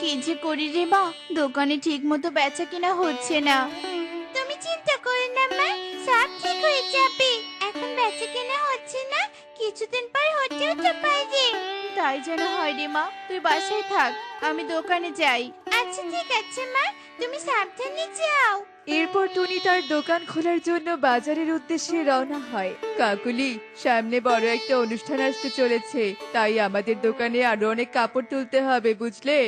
কি যে করি রে মা, দোকানে ঠিক মতো বেচা কিনা হচ্ছে না। তুমি চিন্তা করো না মা, সব ঠিক হয়ে যাবে। এখন বেচা কিনা হচ্ছে না, কিছুদিন পর হতেও তো পারে। তাই যেন হয় রে মা, তুই বাসায় থাক, আমি দোকানে যাই। আচ্ছা ঠিক আছে মা, তুমি সাবধানে যাও। এরপর টুনি তার দোকান খোলার জন্য বাজারের উদ্দেশ্যে রওনা হয়। কাকুলি, সামনে বড় একটা অনুষ্ঠান আসতে চলেছে, তাই আমাদের দোকানে আরো অনেক কাপড় তুলতে হবে, বুঝলে?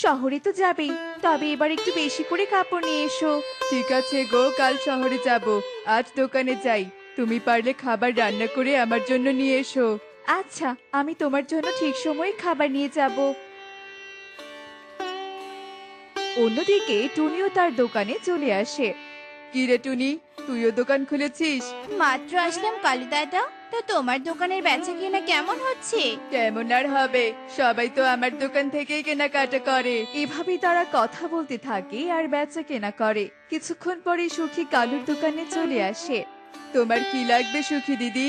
শহরে তো যাবেই, তবে এবার একটু বেশি করে কাপড় নিয়ে এসো। ঠিক আছে গো, কাল শহরে যাব, আজ দোকানে যাই। তুমি পারলে খাবার রান্না করে আমার জন্য নিয়ে এসো। আচ্ছা, আমি তোমার জন্য ঠিক সময়ে খাবার নিয়ে যাব। অন্যদিকে টুনিও তার দোকানে চলে আসে। কি রে টুনি, তুইও দোকান খুলেছিস? মাত্র আসলাম কালু দাদা, তো তোমার দোকানের বেচা কিনা কেমন হচ্ছে? কেমন আর হবে, সবাই তো আমার দোকান থেকেই কেনাকাটা করে। এভাবেই তারা কথা বলতে থাকে আর বেচা কেনা করে। কিছুক্ষণ পরে সুখী কালুর দোকানে চলে আসে। তোমার কি লাগবে সুখী দিদি?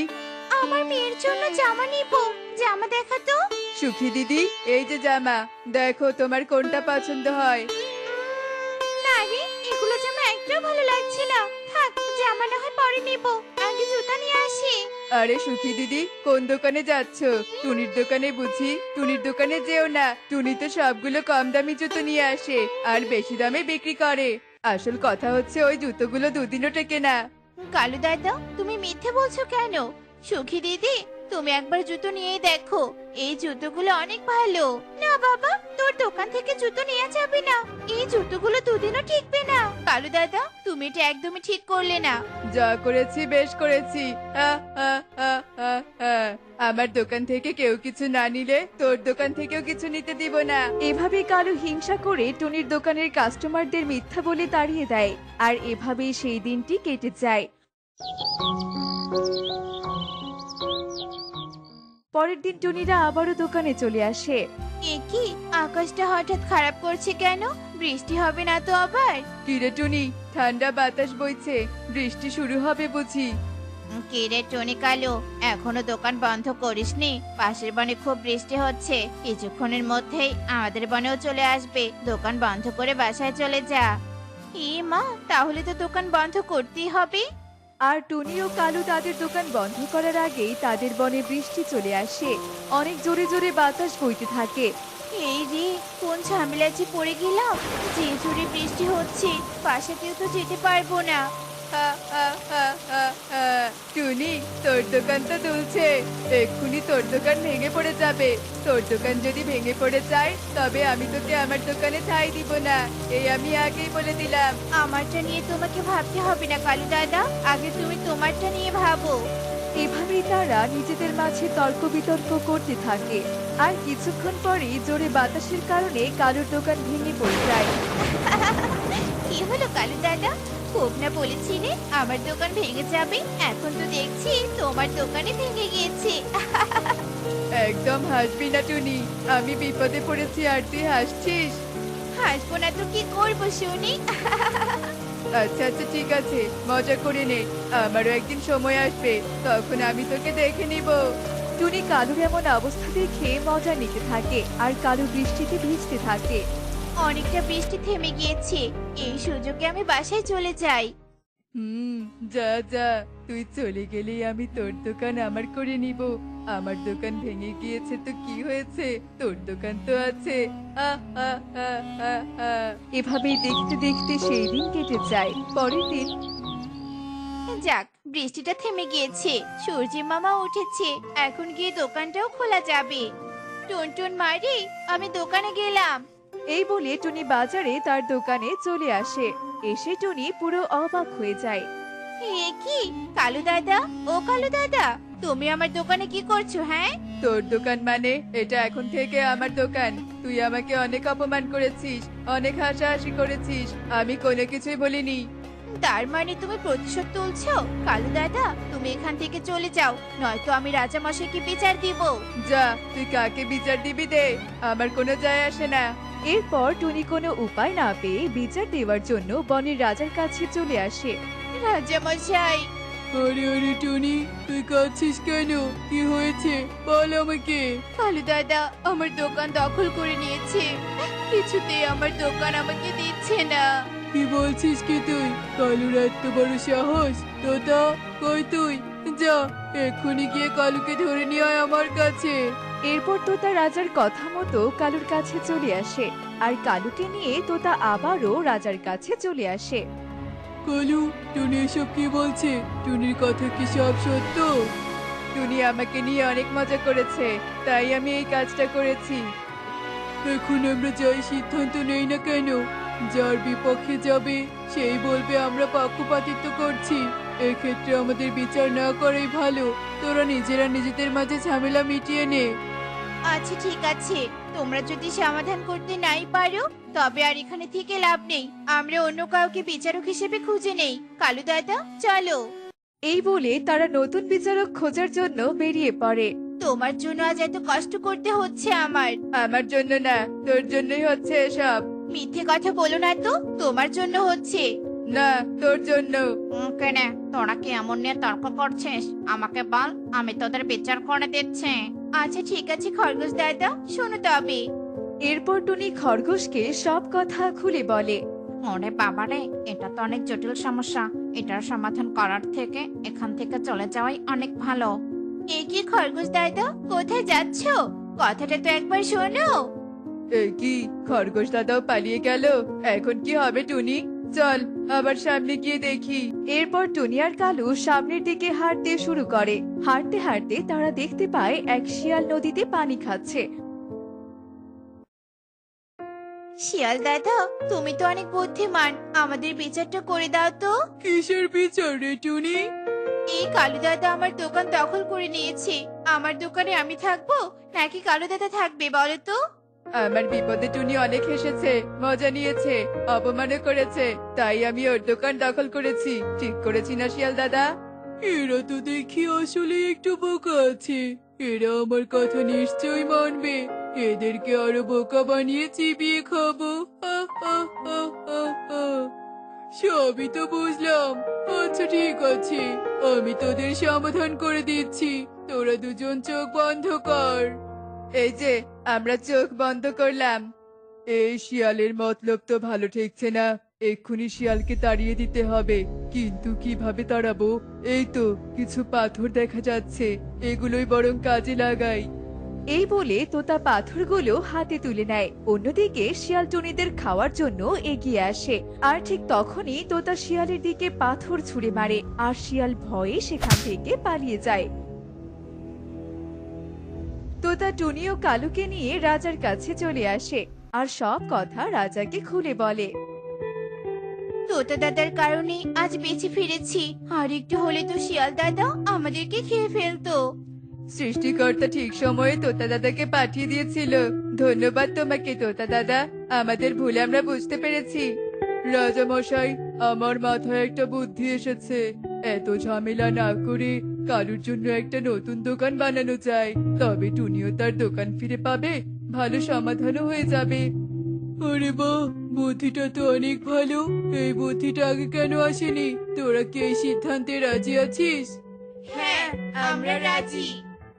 আমার মেয়ের জন্য জামা নিব, জামা দেখা তো। সুখী দিদি, এই যে জামা, দেখো তোমার কোনটা পছন্দ হয়। না রে, এগুলো জামা একটাও ভালো লাগছে না। থাক, জামা না হয় পরে নিব, আগে জুতা নিয়ে আসি। আরে সুখী দিদি, কোন দোকানে যাচ্ছো? টুনির দোকানে বুঝি? টুনির দোকানে যেও না, টুনি তো সবগুলো কম দামি জুতো নিয়ে আসে আর বেশি দামে বিক্রি করে। আসল কথা হচ্ছে ওই জুতোগুলো দুদিনও টেকে না। কালু দাদা, তুমি মিথ্যে বলছো কেন? সুখী দিদি, তুমি একবার জুতো নিয়েই দেখো, এই জুতোগুলো অনেক ভালো। না বাবা, তোর দোকান থেকে জুতো নিয়ে যাবে না, এই জুতোগুলো দুদিনও টিকবে না। কালু দাদা, তুমি এটা একদমই ঠিক করলে না। যা করেছি বেশ করেছি। আহ, আহ, আহ, আহ, আহ। আমার দোকান থেকে কেউ কিছু না নিলে তোর দোকান থেকেও কিছু নিতে দিব না। এভাবে কালু হিংসা করে টুনির দোকানের কাস্টমারদের মিথ্যা বলে তাড়িয়ে দেয়। আর এভাবেই সেই দিনটি কেটে যায়। পরের দিন টুনিরা আবারও দোকানে চলে আসে। এ কি, আকাশটা হঠাৎ খারাপ করছে কেন? বৃষ্টি হবে না তো আবার? কিরে টুনি, ঠান্ডা বাতাস বইছে, বৃষ্টি শুরু হবে বুঝি? কি রে টনি কালু, এখনো দোকান বন্ধ করিসনি? পাশের বনে খুব বৃষ্টি হচ্ছে, কিছুক্ষণের মধ্যেই আমাদের বনেও চলে আসবে। দোকান বন্ধ করে বাসায় চলে যা। এ মা, তাহলে তো দোকান বন্ধ করতেই হবে। আর টুনি ও কালু তাদের দোকান বন্ধ করার আগেই তাদের বনে বৃষ্টি চলে আসে। অনেক জোরে জোরে বাতাস বইতে থাকে। এই রে, কোন ঝামেলায় যে পড়ে গেলাম, যে জোরে বৃষ্টি হচ্ছে, বাসাতেও তো যেতে পারবো না। হা, হা, হা, হা, হা। টুনি, তোর দোকান তো দুলছে, এক্ষুনি তোর দোকান ভেঙে পড়ে যাবে। তোর দোকান যদি ভেঙে পড়ে যায়, তবে আমি তোকে আমার দোকানে ঠাঁই দিব না, এই আমি আগেই বলে দিলাম। আমারটা নিয়ে তোমাকে ভাবতে হবে না কালু দাদা, আগে তুমি তোমারটা নিয়ে ভাবো। এভাবেই তারা নিজেদের মাঝে তর্ক বিতর্ক করতে থাকে। আর কিছুক্ষণ পরেই জোরে বাতাসের কারণে কালুর দোকান ভেঙে পড়ে যায়। কি হলো কালু দাদা, খুব না বলেছিলে আমার দোকান ভেঙে যাবে? এখন তো দেখছি তোমার দোকানে ভেঙে গিয়েছে। একদম হাসবি না টুনি, আমি বিপদে পড়েছি আর তুই হাসছিস? হাসবো না তো কি করবো শুনি? আচ্ছা আচ্ছা ঠিক আছে, মজা করে নে, আমারও একদিন সময় আসবে, তখন আমি তোকে দেখে নিব। টুনি কালুর এমন অবস্থা দেখে মজা নিতে থাকে আর কালু বৃষ্টিতে ভিজতে থাকে। অনেকটা বৃষ্টি থেমে গিয়েছে, এই সুযোগে আমি বাসায় চলে যাই। হুম, যা যা, তুই চলে গেলেই আমি তোর দোকান আমার করে নিব। আমার দোকান ভেঙে গিয়েছে তো কি হয়েছে, তোর দোকান তো আছে। আহ, আহ, আহ, আহ, আহ। এভাবেই দেখতে দেখতে সেই দিন কেটে যায়। পরের দিন যাক, বৃষ্টিটা থেমে গিয়েছে, সূর্যি মামা উঠেছে, এখন গিয়ে দোকানটাও খোলা যাবে। টুনটুন মারি, আমি দোকানে গেলাম। এই বলে টুনি বাজারে তার দোকানে চলে আসে। এসে টুনি পুরো অবাক হয়ে যায়। এ কি, কালু দাদা, ও কালু দাদা, তুমি আমার দোকানে কি করছো? হ্যাঁ, তোর দোকান মানে? এটা এখন থেকে আমার দোকান। তুই আমাকে অনেক অপমান করেছিস, অনেক হাসাহাসি করেছিস, আমি কোনো কিছুই বলিনি। তার মানে তুমি প্রতিশোধ তুলছো? কালু দাদা, তুমি এখান থেকে চলে যাও, নয়তো আমি রাজা মশাইকে বিচার দিব। যা, তুই কাকে বিচার দিবি দে, আমার কোনো যায় আসে না। এরপর টুনি কোনো উপায় না পেয়ে বিচার দেওয়ার জন্য বনের রাজার কাছে চলে আসে। রাজা মশাই। আরে আরে টুনি, তুই কাঁদছিস কেন? কি হয়েছে বল আমাকে। কালু দাদা আমার দোকান দখল করে নিয়েছে। কিছুতেই আমার দোকান আমাকে দিচ্ছে না। কি বলছিস কি তুই? কালুর এত বড় সাহস! তোতা, কই তুই? যা, এক্ষুনি গিয়ে কালুকে ধরে নিয়ে আয় আমার কাছে। এরপর তোতা রাজার কথা মতো কালুর কাছে চলে আসে, আর কালুকে নিয়ে তোতা আবারও রাজার কাছে চলে আসে। কালু, টুনি এসব কি বলছে? টুনির কথা কি সব সত্য? টুনি আমাকে নিয়ে অনেক মজা করেছে, তাই আমি এই কাজটা করেছি। এখন আমরা যাই সিদ্ধান্ত নেই না কেন, যার বিপক্ষে যাবে সেই বলবে আমরা পক্ষপাতিত্ব করছি। এক্ষেত্রে আমাদের বিচার না করাই ভালো। তোরা নিজেরা নিজেদের মাঝে ঝামেলা মিটিয়ে নে। আচ্ছা ঠিক আছে, তোমরা যদি সমাধান করতে নাই পারো তবে আর এখানে থেকে লাভ নেই। আমরা অন্য কাউকে বিচারক হিসেবে খুঁজে নেই। কালু দাদা, চলো। এই বলে তারা নতুন বিচারক খোঁজার জন্য বেরিয়ে পড়ে। তোমার জন্য আজ এত কষ্ট করতে হচ্ছে আমার। আমার জন্য না, তোর জন্যই হচ্ছে এসব। মিথ্যে কথা বলো না তো, তোমার জন্য হচ্ছে। না, তোর জন্য। কেন তোরা কি এমন নিয়ে তর্ক করছিস? আমাকে বল, আমি তোদের বিচার করে দিচ্ছি। আচ্ছা ঠিক আছে খরগোশ দাদা, শোনো তবে। এরপর টুনি খরগোশকে সব কথা খুলে বলে। ওরে বাবারে, এটা তো অনেক জটিল সমস্যা। এটার সমাধান করার থেকে এখান থেকে চলে যাওয়াই অনেক ভালো। এ কি খরগোশ দাদা, কোথায় যাচ্ছো? কথাটা তো একবার শোনো। এই কি, খরগোশ দাদাও পালিয়ে গেল? এখন কি হবে টুনি? চল আবার সামনে গিয়ে দেখি। এরপর টুনি আর কালু সামনের দিকে হাঁটতে শুরু করে। হাঁটতে হাঁটতে তারা দেখতে পায় এক শিয়াল নদীতে পানি খাচ্ছে। শিয়াল দাদা, তুমি তো অনেক বুদ্ধিমান, আমাদের বিচারটা করে দাও তো। কিসের বিচার রে টুনি? এই কালু দাদা আমার দোকান দখল করে নিয়েছে। আমার দোকানে আমি থাকবো নাকি কালু দাদা থাকবে বলো তো? আমার বিপদে টুনি অনেক হেসেছে, মজা নিয়েছে, অপমানও করেছে, তাই আমি ওর দোকান দখল করেছি। ঠিক করেছি না শিয়াল দাদা? এরা তো দেখি আসলে একটু বোকা আছে। এরা আমার কথা নিশ্চয়ই মানবে। এদেরকে আরো বোকা বানিয়ে চিবিয়ে খাবো। সবই তো বুঝলাম। আচ্ছা ঠিক আছে, আমি তোদের সমাধান করে দিচ্ছি। তোরা দুজন চোখ বন্ধ কর। এই যে, আমরা চোখ বন্ধ করলাম। এই শিয়ালের মতলব তো ভালো ঠেকছে না। এক্ষুনি শিয়ালকে তাড়িয়ে দিতে হবে। কিন্তু কিভাবে তাড়াবো? এই তো কিছু পাথর দেখা যাচ্ছে, এগুলোই বরং কাজে লাগাই। এই বলে তোতা পাথরগুলো হাতে তুলে নেয়। অন্যদিকে শিয়াল টুনিদের খাওয়ার জন্য এগিয়ে আসে, আর ঠিক তখনই তোতা শিয়ালের দিকে পাথর ছুঁড়ে মারে, আর শিয়াল ভয়ে সেখান থেকে পালিয়ে যায়। তোতা টুনি ও কালুকে নিয়ে রাজার কাছে চলে আসে, আর সব কথা রাজাকে খুলে বলে। তোতা দাদার কারণে আজ বেঁচে ফিরেছি, আর একটু হলে তো শিয়াল দাদা আমাদেরকে খেয়ে ফেলতো। সৃষ্টিকর্তা ঠিক সময়ে তোতা দাদাকে পাঠিয়ে দিয়েছিল। ধন্যবাদ তোমাকে তোতা দাদা, আমাদের ভুল আমরা বুঝতে পেরেছি। রাজা মশাই, আমার মাথায় একটা বুদ্ধি এসেছে। এত ঝামেলা না করে কালুর জন্য একটা নতুন দোকান বানানো যায়, তবে টুনিও তার দোকান ফিরে পাবে, ভালো সমাধানও হয়ে যাবে। আরে বাহ, বুদ্ধিটা তো অনেক ভালো। এই বুদ্ধিটা আগে কেন আসেনি? তোরা কি এই সিদ্ধান্তে রাজি আছিস? হ্যাঁ, আমরা রাজি।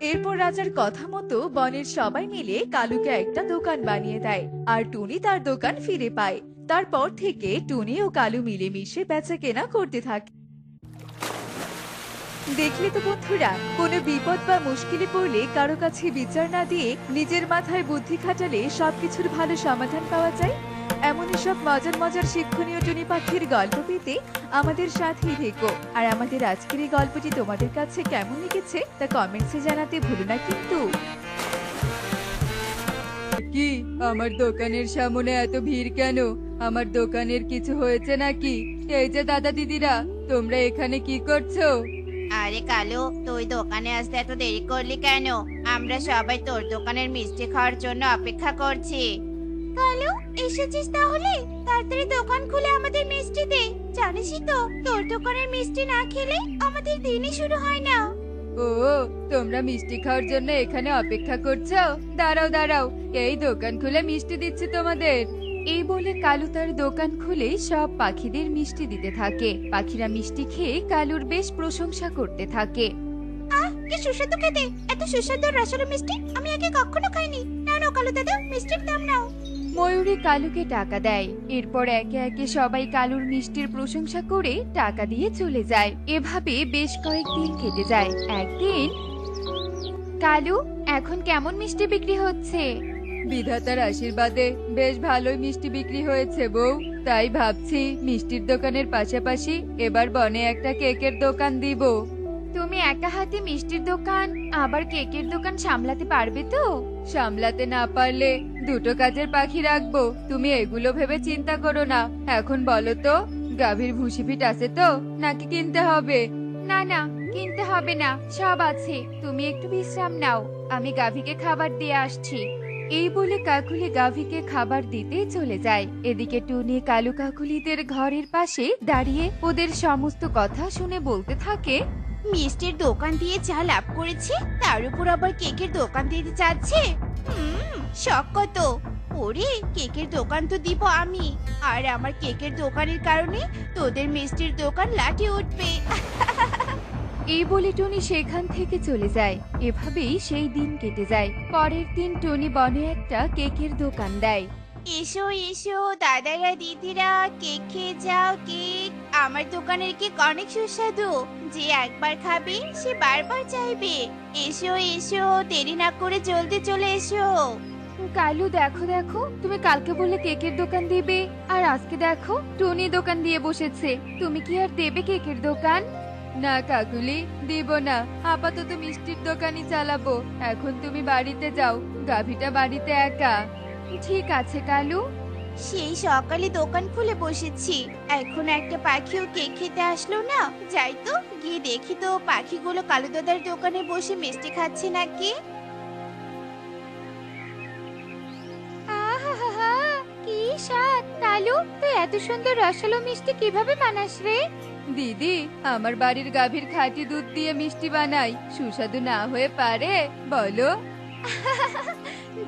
এরপর রাজার কথা মতো বনের সবাই মিলে কালুকে একটা দোকান বানিয়ে দেয়, আর টুনি তার দোকান ফিরে পায়। তারপর থেকে টুনি ও কালু মিলেমিশে বেচা কেনা করতে থাকে। দেখলে তো বন্ধুরা, কোনো বিপদ বা মুশকিলে পড়লে কারো কাছে বিচার না দিয়ে নিজের মাথায় বুদ্ধি খাটালে সবকিছুর ভালো সমাধান পাওয়া যায়। এমনই সব মজার মজার শিক্ষণীয় টুনি পাখির গল্প পেতে আমাদের সাথেই থেকো। আর আমাদের আজকের এই গল্পটি তোমাদের কাছে কেমন লেগেছে তা কমেন্টসে জানাতে ভুলো না কিন্তু। কি, আমার দোকানের সামনে এত ভিড় কেন? আমার দোকানের কিছু হয়েছে নাকি? এই যে দাদা দিদিরা, তোমরা এখানে কি করছো? আরে কালু, তুই দোকানে আসতে এত দেরি করলি কেন? আমরা সবাই তোর দোকানের মিষ্টি খাওয়ার জন্য অপেক্ষা করছি। কালু, এসেছিস তাহলে? তাড়াতাড়ি দোকান খুলে আমাদের মিষ্টি দে। জানিসই তো, তোর দোকানের মিষ্টি না খেলে আমাদের দিনই শুরু হয় না। ও, তোমরা মিষ্টি খাওয়ার জন্য এখানে অপেক্ষা করছো? দাঁড়াও দাঁড়াও, এই দোকান খুলে মিষ্টি দিচ্ছি তোমাদের। এই বলে কালু তার দোকান খুলে সব পাখিদের মিষ্টি দিতে থাকে। পাখিরা মিষ্টি খেয়ে কালুর বেশ প্রশংসা করতে থাকে। আহ, কি সুস্বাদু খেতে! এত সুস্বাদু রসালো মিষ্টি আমি আগে কখনো খাইনি। নাও নাও কালু দাদা, মিষ্টির দাম নাও। ময়ূরী কালুকে টাকা দেয়। এরপর একে একে সবাই কালুর মিষ্টির প্রশংসা করে টাকা দিয়ে চলে যায়। এভাবে বেশ কয়েকদিন কেটে যায়। একদিন, কালু, এখন কেমন মিষ্টি বিক্রি হচ্ছে? বিধাতার আশীর্বাদে বেশ ভালোই মিষ্টি বিক্রি হয়েছে বউ। তাই ভাবছি মিষ্টির দোকানের পাশাপাশি এবার বনে একটা কেকের দোকান দিব। তুমি একা হাতে মিষ্টির দোকান আবার কেকের দোকান সামলাতে পারবে তো? সামলাতে না পারলে দুটো কাজের পাখি রাখবো। তুমি এগুলো ভেবে চিন্তা করো না। এখন বলো তো, গাভীর ভুসি পিঠ আছে তো নাকি কিনতে হবে? না না, কিনতে হবে না, সব আছে। তুমি একটু বিশ্রাম নাও, আমি গাভীকে খাবার দিয়ে আসছি। এই বলে কাকুলি গাভীকে খাবার দিতে চলে যায়। এদিকে টুনি কালু কাকুলিদের ঘরের পাশে দাঁড়িয়ে ওদের সমস্ত কথা শুনে বলতে থাকে, মিষ্টির দোকান দিয়ে যা লাভ করেছে তার উপর আবার কেকের দোকান দিতে চাচ্ছে। শখ কত! ওরে, কেকের দোকান তো দিব আমি, আর আমার কেকের দোকানের কারণে তোদের মিষ্টির দোকান লাঠি উঠবে। এই বলে টুনি সেখান থেকে চলে যায়। এভাবেই সেই দিন কেটে যায়। পরের দিন টুনি বনে একটা কেকের দোকান দেয়। এসো এসো দাদারা দিদিরা, কেক খেয়ে যাও। কেক, আমার দোকানের কেক অনেক সুস্বাদু, যে একবার খাবে সে বারবার চাইবে। এসো এসো, দেরি না করে জলদি চলে এসো। কালু, দেখো দেখো, তুমি কালকে বললে কেকের দোকান দিবে, আর আজকে দেখো টুনি দোকান দিয়ে বসেছে। তুমি কি আর দেবে কেকের দোকান? না কাকুলি, দিব না। আপাতত মিষ্টির দোকানই চালাবো। এখন তুমি বাড়িতে যাও, গাভীটা বাড়িতে একা। ঠিক আছে কালু। সেই সকালে দোকান খুলে বসেছি, এখন একটা পাখিও কেক খেতে আসলো না। যাই তো, গিয়ে দেখি তো পাখিগুলো কালু দাদার দোকানে বসে মিষ্টি খাচ্ছে নাকি। আহা, কি স্বাদ! কালু, তুই এত সুন্দর রসালো মিষ্টি কিভাবে বানাস রে? দিদি, আমার বাড়ির গাভীর খাঁটি দুধ দিয়ে মিষ্টি বানাই। সুস্বাদু না হয়ে পারে বলো?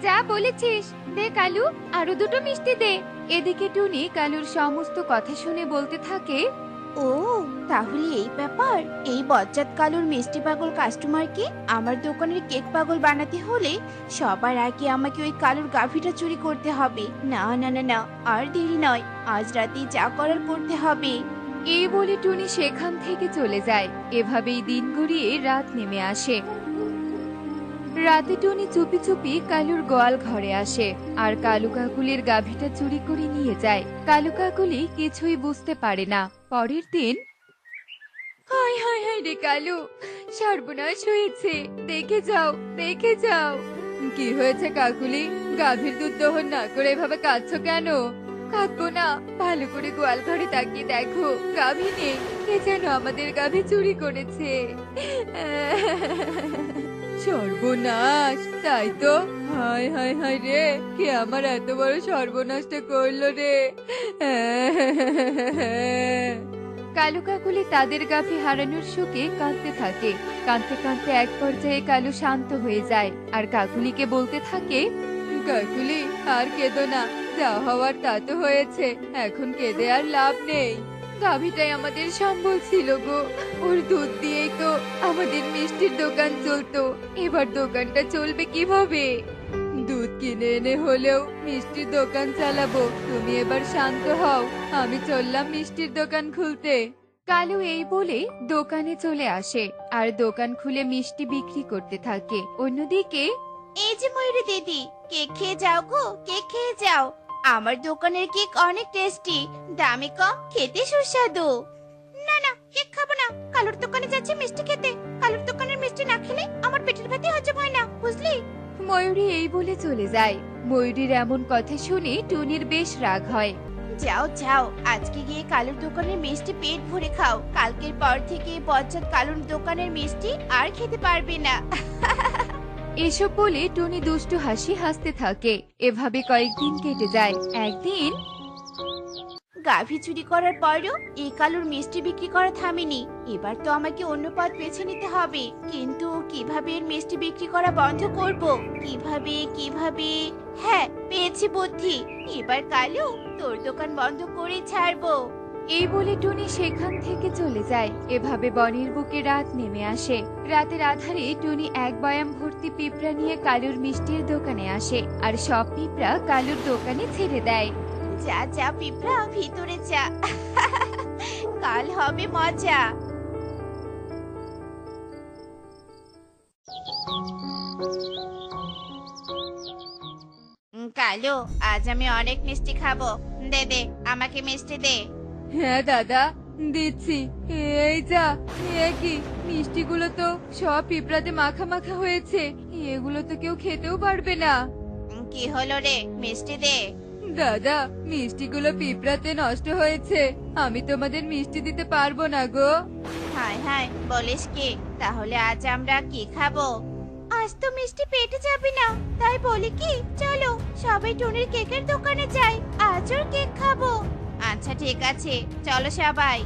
যা বলেছিস, দে কালু, আরো দুটো মিষ্টি দে। এদিকে টুনি কালুর সমস্ত কথা শুনে বলতে থাকে, ও, তাহলে এই ব্যাপার। এই বজ্জাত কালুর মিষ্টি পাগল কাস্টমারকে আমার দোকানের কেক পাগল বানাতে হলে সবার আগে আমাকে ওই কালুর গাভীটা চুরি করতে হবে। না না না না, আর দেরি নয়, আজ রাতে যা করার করতে হবে। এই বলে টুনি সেখান থেকে চলে যায়। এভাবেই দিন গড়িয়ে রাত নেমে আসে। রাতে টুনি চুপি চুপি কালুর গোয়াল ঘরে আসে আর কালু কাকুলির গাভীটা চুরি করে নিয়ে যায়। কালু কাকুলি কিছুই বুঝতে পারে না। পরের দিন, হায় হায় হায় রে কালু, সর্বনাশ হয়েছে, দেখে যাও দেখে যাও। কি হয়েছে কাকুলি? গাভীর দুধ দহন না করে এভাবে কাঁদছো কেন? কাঁদবো না, ভালো করে গোয়াল ঘরে তাকিয়ে দেখো, গাভী নেই। কে যেন আমাদের গাভী চুরি করেছে। সর্বনাশ! তাই তো, হায় হায় হায় রে, কে আমার এত বড় সর্বনাশটা করলো রে? কালু কাকুলি তাদের গাভী হারানোর শোকে কাঁদতে থাকে। কাঁদতে কাঁদতে এক পর্যায়ে কালু শান্ত হয়ে যায় আর কাকুলিকে বলতে থাকে, কাকুলি, আর কেঁদো না, যা হওয়ার তা তো হয়েছে, এখন কেঁদে আর লাভ নেই। গাভীটাই আমাদের সম্বল ছিল গো, ওর দুধ দিয়েই তো আমাদের মিষ্টির দোকান চলতো। এবার দোকানটা চলবে কিভাবে? দুধ কিনে এনে হলেও মিষ্টির দোকান চালাবো। তুমি এবার শান্ত হও, আমি চললাম মিষ্টির দোকান খুলতে। কালু এই বলে দোকানে চলে আসে আর দোকান খুলে মিষ্টি বিক্রি করতে থাকে। অন্যদিকে, এই যে ময়ূরী দিদি, কেক খেয়ে যাও গো, কেক খেয়ে যাও। আমার দোকানের কেক অনেক টেস্টি, দামে কম, খেতে সুস্বাদু। না না, কেক খাবো না, কালুর দোকানে যাচ্ছি মিষ্টি খেতে। কালুর দোকানের মিষ্টি না খেলে আমার পেটের ভাতে হজম হয় না, বুঝলি? ময়ূরী এই বলে চলে যায়। ময়ূরীর এমন কথা শুনে টুনির বেশ রাগ হয়। যাও যাও, আজকে গিয়ে কালুর দোকানের মিষ্টি পেট ভরে খাও। কালকের পর থেকে বজ্জাত কালুর দোকানের মিষ্টি আর খেতে পারবে না। এসব বলে টুনি দুষ্টু হাসি হাসতে থাকে। এভাবে কয়েকদিন কেটে যায়। একদিন, গাভী চুরি করার পরও এই কালুর মিষ্টি বিক্রি করা থামেনি। এবার তো আমাকে অন্য পথ বেছে নিতে হবে, কিন্তু কিভাবে এর মিষ্টি বিক্রি করা বন্ধ করব? কিভাবে কিভাবে? হ্যাঁ, পেয়েছি বুদ্ধি। এবার কালু, তোর দোকান বন্ধ করে ছাড়বো। এই বলে টুনি সেখান থেকে চলে যায়। এভাবে বনের বুকে রাত নেমে আসে। রাতের আধারে টুনি এক বয়াম ভর্তি পিঁপড়া নিয়ে কালুর মিষ্টির দোকানে আসে, আর সব পিঁপড়া কালুর দোকানে ছেড়ে দেয়। যা যা পিঁপড়া ভিতরে যা, কাল হবে মজা। কালু, আজ আমি অনেক মিষ্টি খাবো। দে দে, আমাকে মিষ্টি দে। হ্যাঁ দাদা, দিচ্ছি। এই যা, এ কি, মিষ্টিগুলো তো সব পিঁপড়াতে মাখা মাখা হয়েছে। এগুলো তো কেউ খেতেও পারবে না। কি হলো রে, মিষ্টি দে। দাদা, মিষ্টিগুলো পিঁপড়াতে নষ্ট হয়েছে। আমি তোমাদের মিষ্টি দিতে পারবো না গো। হায় হায়, বলিস কি? তাহলে আজ আমরা কি খাবো? আজ তো মিষ্টি পেটে যাবে না, তাই বলি কি, চলো সবাই টুনির কেকের দোকানে যাই, আজ ওর কেক খাবো। আচ্ছা ঠিক আছে, চলো সবাই।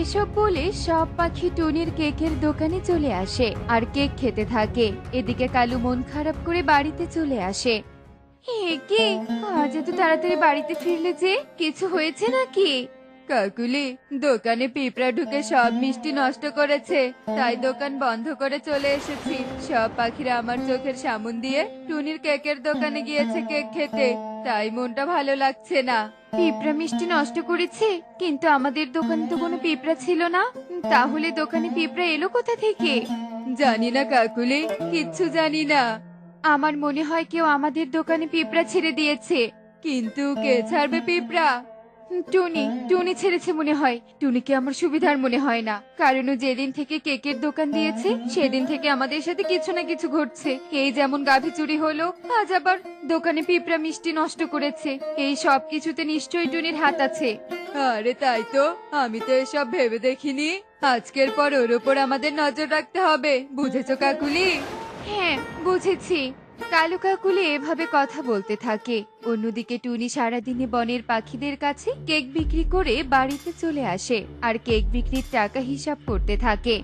এসব বলে সব পাখি টুনির কেকের দোকানে চলে আসে আর কেক খেতে থাকে। এদিকে কালু মন খারাপ করে বাড়িতে চলে আসে। কি, আজ এত তাড়াতাড়ি বাড়িতে ফিরলে যে, কিছু হয়েছে নাকি? কাকুলি, দোকানে পিঁপড়া ঢুকে সব মিষ্টি নষ্ট করেছে, তাই দোকান বন্ধ করে চলে এসেছি। সব পাখিরা আমার চোখের সামন দিয়ে টুনির কেকের দোকানে গিয়েছে কেক খেতে, তাই মনটা ভালো লাগছে না। পিঁপড়া মিষ্টি নষ্ট করেছে, কিন্তু আমাদের দোকানে তো কোনো পিঁপড়া ছিল না। তাহলে দোকানে পিঁপড়া এলো কোথা থেকে? জানি না কাকুলি, কিচ্ছু জানি না। আমার মনে হয় কেউ আমাদের দোকানে পিঁপড়া ছেড়ে দিয়েছে। কিন্তু কে ছাড়বে পিঁপড়া? টুনি ছেড়েছে মনে হয়। টুনিকে আমার সুবিধার মনে হয় না, কারণ ও যেদিন থেকে কেকের দোকান দিয়েছে সেদিন থেকে আমাদের সাথে কিছু না কিছু ঘটছে। এই যেমন গাভী চুরি হলো, আজ আবার দোকানে পিঁপড়া মিষ্টি নষ্ট করেছে। এই সব কিছুতে নিশ্চয়ই টুনির হাত আছে। আরে তাই তো, আমি তো এসব ভেবে দেখিনি। আজকের পর ওর উপর আমাদের নজর রাখতে হবে, বুঝেছো কাকুলি? হ্যাঁ, বুঝেছি। কালু কাকুলি এভাবে কথা বলতে থাকে। অন্যদিকে টুনি সারাদিনে বনের পাখিদের কাছে কেক বিক্রি করে বাড়িতে চলে আসে আর কেক বিক্রির টাকা হিসাব করতে থাকে।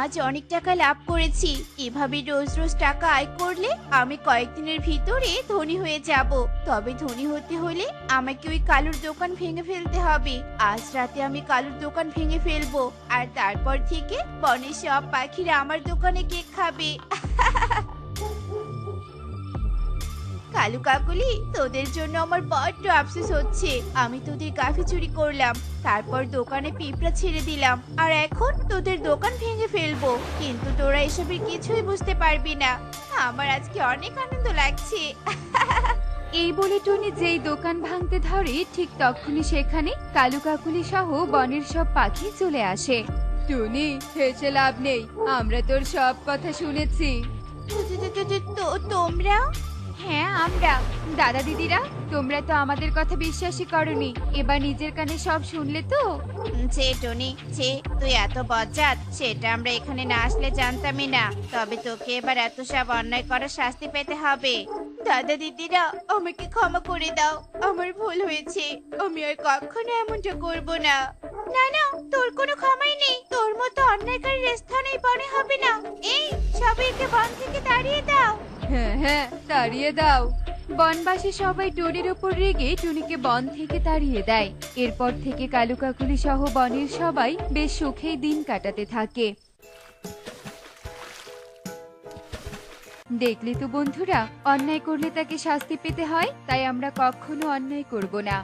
আজ অনেক টাকা লাভ করেছি। এভাবে রোজ রোজ টাকা আয় করলে আমি কয়েকদিনের ভিতরে ধনী হয়ে যাব। তবে ধনী হতে হলে আমাকে ওই কালুর দোকান ভেঙে ফেলতে হবে। আজ রাতে আমি কালুর দোকান ভেঙে ফেলবো, আর তারপর থেকে বনের সব পাখিরা আমার দোকানে কেক খাবে। কালু কাকুলি, তোদের জন্য আমার বড্ড আফসোস হচ্ছে। আমি তোদের গাভী চুরি করলাম, তারপর দোকানে পিঁপড়া ছেড়ে দিলাম, আর এখন তোদের দোকান ভেঙে ফেলবো। কিন্তু তোরা এসবের কিছুই বুঝতে পারবি না। আমার আজকে অনেক আনন্দ লাগছে। এই বলে টুনি যেই দোকান ভাঙতে ধরে, ঠিক তখনই সেখানে কালু কাকুলি সহ বনের সব পাখি চলে আসে। টুনি, হেসে লাভ নেই, আমরা তোর সব কথা শুনেছি। তোমরা? হ্যাঁ আমরা। দাদা দিদিরা, তোমরা তো আমাদের কথা বিশ্বাসই করনি, এবার নিজের কানে সব শুনলে তো? যে টনি, যে তুই এত বজ্জাত, সেটা আমরা এখানে না আসলে জানতামই না। তবে তোকে এবার এত সব অন্যায় করার শাস্তি পেতে হবে। দাদা দিদিরা, আমাকে ক্ষমা করে দাও, আমার ভুল হয়েছে। আমি আর কখনো এমনটা করব না। না না, তোর কোনো ক্ষমাই নেই। তোর মতো অন্যায়কারীর স্থানেই বনে হবে না। এই সবাইকে বন থেকে তাড়িয়ে দাও। হ্যাঁ হ্যাঁ, তাড়িয়ে দাও। বনবাসী সবাই টুনির উপর রেগে টুনিকে বন থেকে তাড়িয়ে দেয়। এরপর থেকে কালু কাকুলি সহ বনের সবাই বেশ সুখেই দিন কাটাতে থাকে। দেখলি তো বন্ধুরা, অন্যায় করলে তাকে শাস্তি পেতে হয়, তাই আমরা কখনো অন্যায় করব না।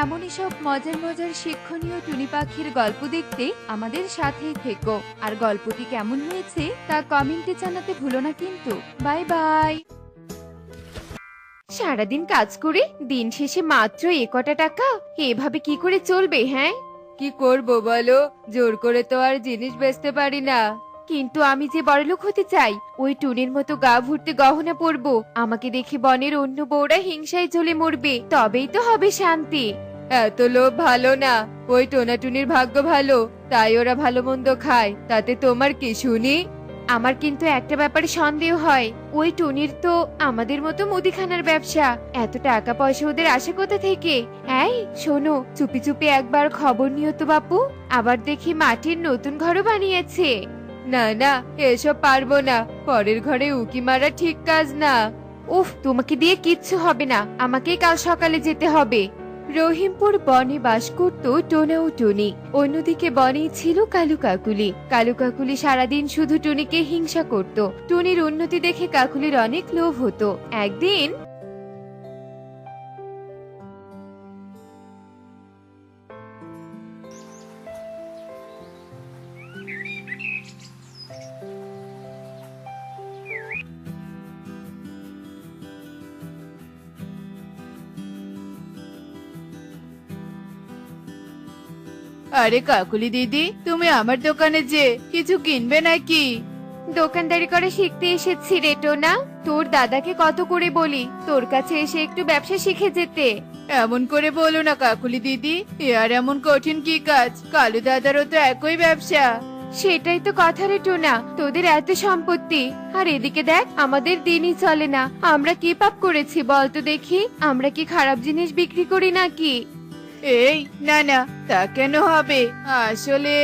এমনই সব মজার মজার শিক্ষণীয় টুনি পাখির গল্প দেখতে আমাদের সাথেই থেকো। আর গল্পটি কেমন হয়েছে তা কমেন্টে জানাতে ভুলো না কিন্তু। Bye bye. সারাদিন কাজ করে দিন শেষে মাত্র কটা টাকা, এভাবে কি করে চলবে? হ্যাঁ, কি করব বলো, জোর করে তো আর জিনিস বেচতে পারি না। কিন্তু আমি যে বড়লোক হতে চাই, ওই টুনির মতো গা ভর্তি গহনা পরবো, আমাকে দেখে বনের অন্য বউরা হিংসায় জ্বলে মরবে, তবেই তো হবে শান্তি। এত লোভ ভালো না, ওই টোনাটুনির ভাগ্য ভালো, তাই ওরা ভালো মন্দ খায়, তাতে তোমার কি শুনি? আমার কিন্তু একটা ব্যাপারে সন্দেহ হয়, ওই টুনির তো আমাদের মতো মুদিখানার ব্যবসা, এত টাকা পয়সা ওদের আসে কোথা থেকে? এই শোনো, চুপি চুপি একবার খবর নিও তো বাপু, আবার দেখি মাটির নতুন ঘরও বানিয়েছে। না না, এসব পারবো না, পরের ঘরে উকি মারা ঠিক কাজ না। উফ, তোমাকে দিয়ে কিচ্ছু হবে না, আমাকেই কাল সকালে যেতে হবে। রহিমপুর বনে বাস করত টোনা ও টুনি। অন্যদিকে বনেই ছিল কালু কাকুলি। কালু কাকুলি সারাদিন শুধু টুনিকে হিংসা করত। টুনির উন্নতি দেখে কাকুলির অনেক লোভ হতো। একদিন আরে কাকুলি দিদি, তুমি আমার দোকানে যে কিছু কিনবে নাকি? দোকানদারি করে শিখতে এসেছি রে টোনা। তোর দাদাকে কত করে বলি তোর কাছে এসে একটু ব্যবসা শিখে যেতে। এমন করে বলো না কাকুলি দিদি, এ আর এমন কঠিন কি কাজ? কালু দাদারও তো একই ব্যবসা। সেটাই তো কথা রে টোনা, তোদের এত সম্পত্তি আর এদিকে দেখ আমাদের দিনই চলে না। আমরা কি পাপ করেছি বলতো দেখি? আমরা কি খারাপ জিনিস বিক্রি করি নাকি? এই না না, তা কেন হবে? আসলে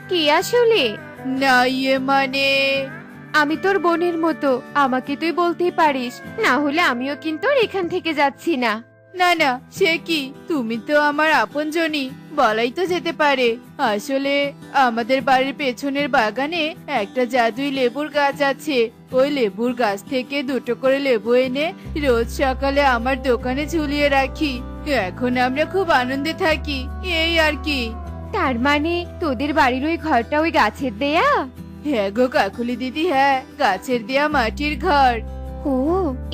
কি আসলে? না, মানে আমি তোর বোনের মতো, আমাকে তুই বলতেই পারিস, না হলে আমিও কিন্তু আর এখান থেকে যাচ্ছি না। না না, সে কি? তুমি তো আমার আপনজনই, বলাই তো যেতে পারে। আসলে আমাদের বাড়ির পেছনের বাগানে একটা জাদুই লেবুর গাছ আছে। ওই লেবুর গাছ থেকে দুটো করে লেবু এনে রোজ সকালে আমার দোকানে ঝুলিয়ে রাখি। এখন আমরা খুব আনন্দে থাকি, এই আর কি। তার মানে তোদের বাড়ির ওই ঘরটা ওই গাছের দেয়া? হ্যাঁ গো কাকুলি দিদি, হ্যাঁ, গাছের দেয়া মাটির ঘর। ও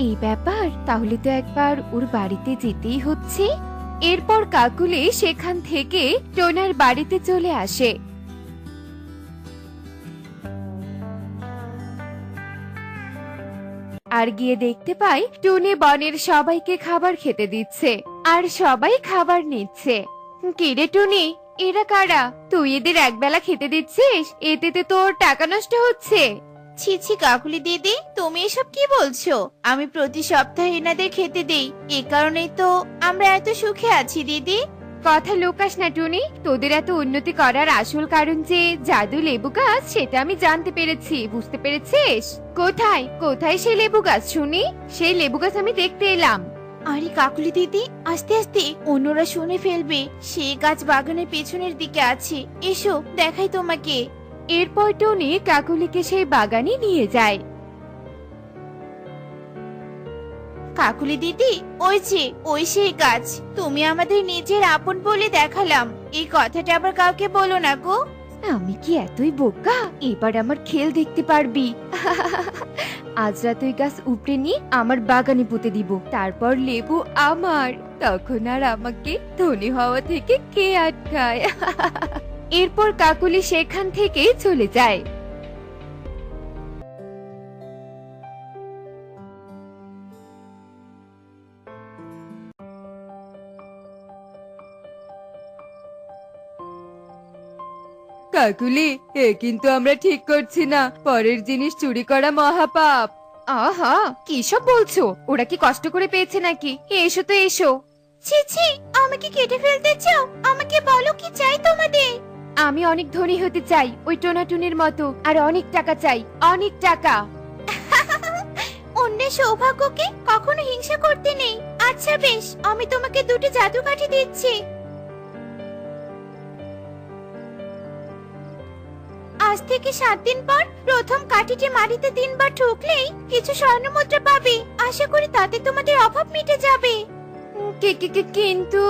এই ব্যাপার, তাহলে তো একবার ওর বাড়িতে যেতেই হচ্ছে। এরপর কাকুলি সেখান থেকে টোনার বাড়িতে চলে আসে। আর গিয়ে দেখতে পাই টুনি বনের সবাইকে খাবার খেতে দিচ্ছে আর সবাই খাবার নিচ্ছে। কিরে টুনি, এরা কারা? তুই এদের একবেলা খেতে দিচ্ছিস? এতে তো তোর টাকা নষ্ট হচ্ছে। ছি ছি কাকুলি দিদি, তুমি এসব কি বলছো? আমি প্রতি সপ্তাহে এনাদের খেতে দেই, এ কারণেই তো আমরা এত সুখে আছি দিদি। কথা লোকাস না টুনি, তোদের এত উন্নতি করার আসল কারণ যে জাদু লেবু গাছ সেটা আমি জানতে পেরেছি, বুঝতে পেরেছিস? কোথায় কোথায় সেই লেবু গাছ শুনি? সেই লেবু গাছ আমি দেখতে এলাম। আরে কাকুলি দিদি, আস্তে আস্তে, অন্যরা শুনে ফেলবে। সে গাছ বাগানের পেছনের দিকে আছে, এসো দেখাই তোমাকে। এরপর টুনি কাকুলিকে সেই বাগানে নিয়ে যায়। কাকুলি দিদি, ওই যে ওই সেই গাছ, তুমি আমাদের নিজের আপন বলে দেখালাম। এই কথাটা আবার কাউকে বলো না গো। আমি কি এতই বোকা? এবার আমার খেল দেখতে পারবি। আজ রাত ওই গাছ উপড়ে নিয়ে আমার বাগানে পুঁতে দিব, তারপর লেবু আমার। তখন আর আমাকে ধনী হওয়া থেকে কে আটকায়? এরপর কাকুলি সেখান থেকে চলে যায়। কাকুলি, এ কিন্তু আমরা ঠিক করছি না। পরের জিনিস চুরি করা মহাপাপ। আহা, কি সব বলছো? ওরা কি কষ্ট করে পেয়েছে নাকি? এসো তো এসো। ছি ছি, আমাকে কেটে ফেলতে চাও? আমাকে বলো কি চাই তোমাদের। আমি অনেক ধনী হতে চাই, ওই টোনাটুনির মতো, আর অনেক টাকা চাই, অনেক টাকা। অন্যের সৌভাগ্যকে কখনো হিংসা করতে নেই। আচ্ছা বেশ, আমি তোমাকে দুটো জাদু কাঠি দিচ্ছি। আজ থেকে 7 দিন পর প্রথম কাঠিটি মাটিতে 3 বার ঠুকলেই কিছু স্বর্ণ মুদ্রা পাবে। আশা করি তাতে তোমাদের অভাব মিটে যাবে। কিন্তু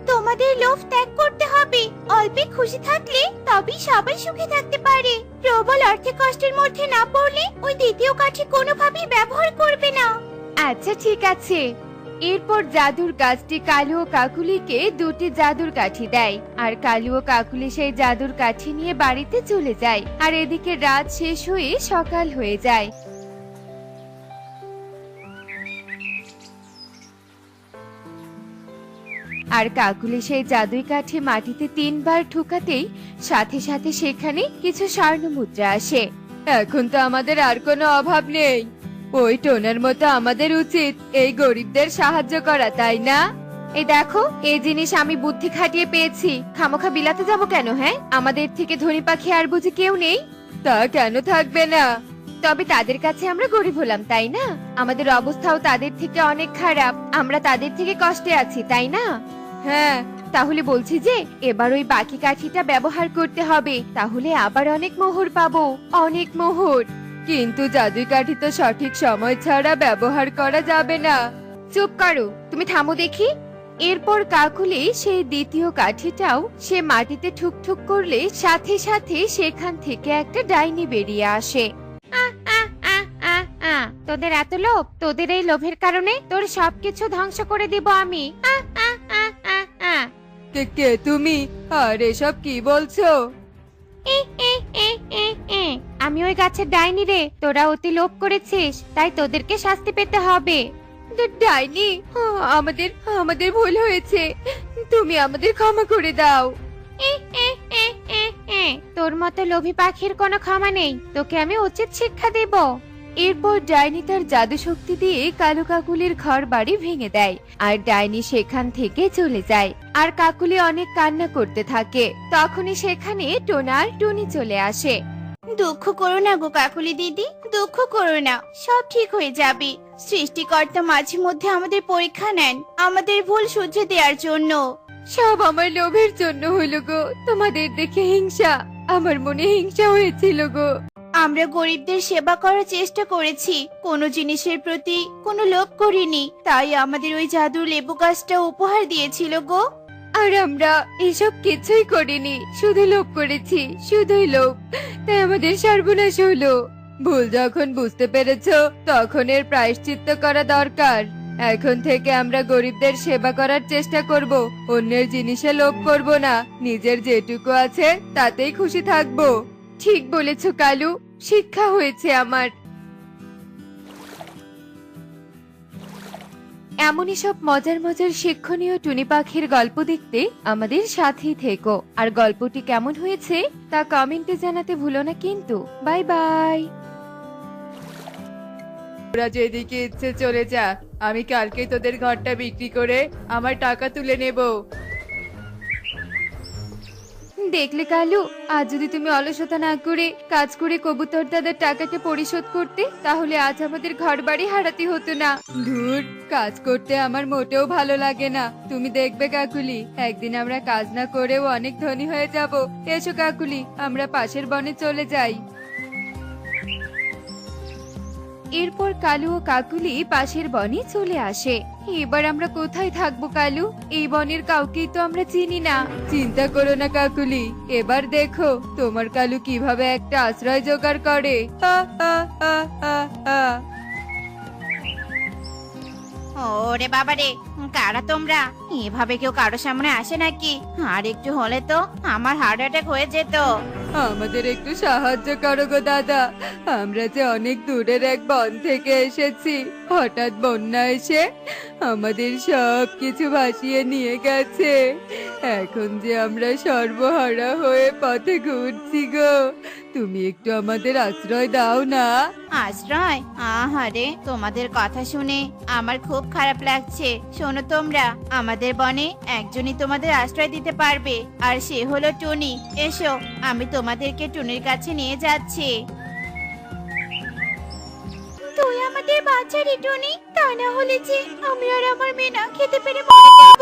তোমাদের লোভ ত্যাগ করতে হবে। অল্পে খুশি থাকলে তবেই সবাই সুখে থাকতে পারে। প্রবল আর্থিক কষ্টের মধ্যে না পড়লে ওই দ্বিতীয় কাঠি কোনোভাবেই ব্যবহার করবে না। আচ্ছা ঠিক আছে। এরপর জাদুর গাছটি কালু ও কাকুলিকে দুটি জাদুর কাঠি দেয়, আর কালু ও কাকুলি সেই জাদুর কাঠি নিয়ে বাড়িতে চলে যায়। আর এদিকে রাত শেষ হয়ে সকাল হয়ে যায়। আর কাকুলি সেই জাদুই কাঠি মাটিতে 3 বার ঠুকাতেই সাথে সাথে সেখানে কিছু স্বর্ণ মুদ্রা আসে। এখন তো আমাদের আর কোনো অভাব নেই। ওই টোনার মতো আমাদের উচিত এই গরিবদের সাহায্য করা, তাই না? এই দেখো, এই জিনিস আমি বুদ্ধি খাটিয়ে পেয়েছি, খামোখা বিলাতে যাব কেন? হ্যাঁ, আমাদের থেকে ধনী পাখি আর বুঝি কেউ নেই? তা কেন থাকবে না? তবে তাদের কাছে আমরা গরিব হলাম, তাই না? আমাদের অবস্থাও তাদের থেকে অনেক খারাপ, আমরা তাদের থেকে কষ্টে আছি, তাই না? হ্যাঁ, তাহলে বলছি যে এবার ওই বাকি কাঠিটা ব্যবহার করতে হবে, তাহলে আবার অনেক মোহর পাবো, অনেক মোহর। কিন্তু জাদুই কাঠি তো সঠিক সময় ছাড়া ব্যবহার করা যাবে না। চুপ করো, তুমি থামো দেখি। এরপর কাকুলি সেই দ্বিতীয় কাঠিটাও সে মাটিতে ঠুকঠুক করলে সাথে সাথে সেখান থেকে একটা ডাইনি বেরিয়ে আসে। তোদের এত লোভ, তোদের এই লোভের কারণে তোর সবকিছু ধ্বংস করে দিব আমি। কে তুমি? আর এসব কি বলছো? আমি ওই গাছের ডাইনি রে, তোরা অতি লোভ করেছিস, তাই তোদেরকে শাস্তি পেতে হবে। ডাইনি, আমাদের আমাদের ভুল হয়েছে, তুমি আমাদের ক্ষমা করে দাও। তোর মতো লোভী পাখির কোনো ক্ষমা নেই, তোকে আমি উচিত শিক্ষা দেব। এরপর ডাইনি তার জাদু শক্তি দিয়ে কালু কাকুলির ঘর বাড়ি ভেঙে দেয়, আর ডাইনি সেখান থেকে চলে যায়। আর কাকুলি অনেক কান্না করতে থাকে। তখনই সেখানে টোনা আর টুনি চলে আসে। দুঃখ করো না গো কাকুলি দিদি, দুঃখ করো না, সব ঠিক হয়ে যাবে। সৃষ্টিকর্তা মাঝে মধ্যে আমাদের পরীক্ষা নেন আমাদের ভুল শুধরে দেওয়ার জন্য। সব আমার লোভের জন্য হলো গো, তোমাদের দেখে হিংসা, আমার মনে হিংসা হয়েছিল গো। আমরা গরিবদের সেবা করার চেষ্টা করেছি, কোনো জিনিসের প্রতি কোনো লোভ করিনি, তাই আমাদের ওই জাদুর লেবু গাছটা উপহার দিয়েছিল গো। আর আমরা এসব কিছুই করিনি, শুধু লোভ করেছি, শুধুই লোভ, তাই আমাদের সর্বনাশ হলো। ভুল যখন বুঝতে পেরেছো তখন এর প্রায়শ্চিত্ত করা দরকার। এখন থেকে আমরা গরিবদের সেবা করার চেষ্টা করব, অন্যের জিনিসে লোভ করব না, নিজের যেটুকু আছে তাতেই খুশি থাকবো। ঠিক বলেছো কালু, শিক্ষা হয়েছে আমার। এমনই সব মজার মজার শিক্ষণীয় টুনি পাখির গল্প দেখতে আমাদের সাথেই থেকো। আর গল্পটি কেমন হয়েছে তা কমেন্টে জানাতে ভুলো না কিন্তু। Bye bye. তোরা যেদিকে ইচ্ছে চলে যা, আমি কালকে তোদের ঘরটা বিক্রি করে আমার টাকা তুলে নেব। দেখলে কালু, আজ যদি তুমি অলসতা না করে কাজ করে কবুতর দাদার টাকাকে পরিশোধ করতে, তাহলে আজ আমাদের ঘর বাড়ি হারাতে হতো না। ধুর, কাজ করতে আমার মোটেও ভালো লাগে না। তুমি দেখবে কাকুলি, একদিন আমরা কাজ না করেও অনেক ধনী হয়ে যাব। এসো কাকুলি, আমরা পাশের বনে চলে যাই। এরপর কালু ও কাকুলি পাশের বনে চলে আসে। এবার আমরা কোথায় থাকবো কালু? এই বনের কাউকেই তো আমরা চিনি না। চিন্তা করো না কাকুলি, এবার দেখো তোমার কালু কিভাবে একটা আশ্রয় জোগাড় করে। হা, হা, হা, হা, হা। ওরে বাবারে, কারা তোমরা? এভাবে কেউ কারো সামনে আসে নাকি? আর একটু হলে তো আমার হার্ট অ্যাটাক হয়ে যেত। আমাদের একটু সাহায্য করো গো দাদা, আমরা যে অনেক দূরের এক বন থেকে এসেছি। হঠাৎ বন্যা এসে আমাদের সব কিছু ভাসিয়ে নিয়ে গেছে। এখন যে আমরা সর্বহারা হয়ে পথে ঘুরছি গো, তুমি একটু আমাদের আশ্রয় দাও না। আশ্রয়? আহারে, তোমাদের কথা শুনে আমার খুব খারাপ লাগছে। শোনো তোমরা, আমাদের বনে একজনই তোমাদের আশ্রয় দিতে পারবে, আর সে হলো টুনি। এসো, আমি তোমাদেরকে টুনির কাছে নিয়ে যাচ্ছি। তুই আমাদের বাচ্চা রে টুনি, তা না হলে যে আমি আর আমার মেয়ে না খেতে পেরে মরে যাব।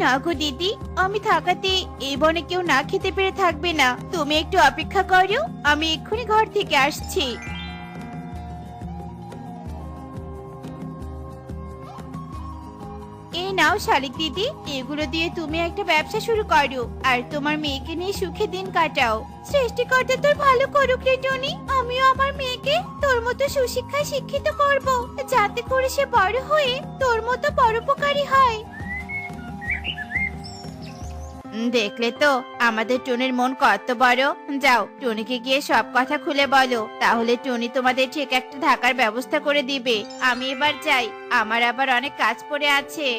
না গো দিদি, আমি থাকাতে এই বনে কেউ না খেতে পেরে থাকবে না। তুমি একটু অপেক্ষা করো, আমি এক্ষুনি ঘর থেকে আসছি। এই নাও শালিক দিদি, এগুলো দিয়ে তুমি একটা ব্যবসা শুরু করো আর তোমার মেয়েকে নিয়ে সুখে দিন কাটাও। সৃষ্টিকর্তা তোর ভালো করুক রে টনি, আমিও আমার মেয়েকে তোর মতো সুশিক্ষায় শিক্ষিত করব, যাতে করে সে বড় হয়ে তোর মতো পরোপকারী হয়। দেখলে তো আমাদের টুনির মন কত বড়। যাও, টুনিকে গিয়ে সব কথা খুলে বলো, তাহলে টুনি তোমাদের ঠিক একটা থাকার ব্যবস্থা করে দিবে। আমি এবার যাই, আমার আবার অনেক কাজ পড়ে আছে।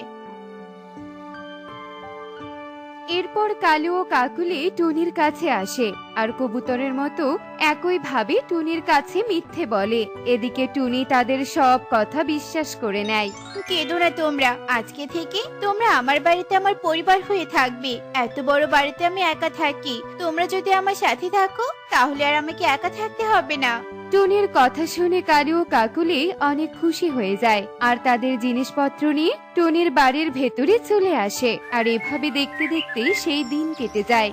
এরপর কালু ও কাকুলি টুনির কাছে আসে আর কবুতরের মতো একই ভাবে টুনির কাছে মিথ্যে বলে। এদিকে টুনি তাদের সব কথা বিশ্বাস করে নেয়। কেঁদো না তোমরা, আজকে থেকে তোমরা আমার বাড়িতে আমার পরিবার হয়ে থাকবে। এত বড় বাড়িতে আমি একা থাকি, তোমরা যদি আমার সাথে থাকো তাহলে আর আমাকে একা থাকতে হবে না। টুনির কথা শুনে কালু ও কাকুলি অনেক খুশি হয়ে যায় আর তাদের জিনিসপত্র নিয়ে টুনির বাড়ির ভেতরে চলে আসে আর এভাবে দেখতে দেখতে সেই দিন কেটে যায়।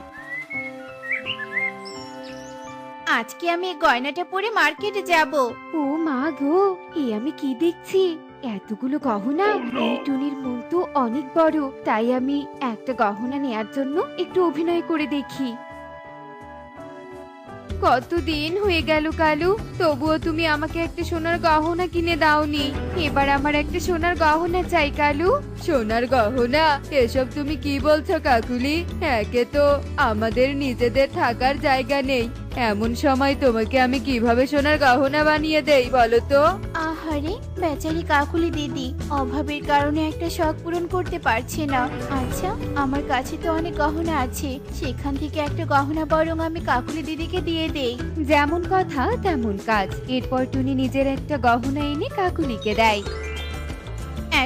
আজকে আমি এই গয়নাটা পরে মার্কেটে যাব। ও মা গো, আমি কি দেখছি? এতগুলো গহনা! এই টুনির মন তো অনেক বড়, তাই আমি একটা গহনা নেয়ার জন্য একটু অভিনয় করে দেখি। কতদিন হয়ে গেল কালু, তবুও তুমি আমাকে একটা সোনার গহনা কিনে দাওনি। এবার আমার একটা সোনার গহনা চাই কালু। সোনার গহনা? এসব তুমি কি বলছো কাকুলি? একে তো আমাদের নিজেদের থাকার জায়গা নেই, এমন সময় তোমাকে আমি কিভাবে সোনার গহনা বানিয়ে দেই বলো তো? আহারে বেচারি কাকুলি দিদি অভাবের কারণে একটা শখ পূরণ করতে পারছে না। আচ্ছা, আমার কাছে তো অনেক গহনা আছে, সেখান থেকে একটা গহনা বরং আমি কাকুলি দিদিকে দিয়ে দেই। যেমন কথা তেমন কাজ। এরপর টুনি নিজের একটা গহনা এনে কাকুলিকে দেয়।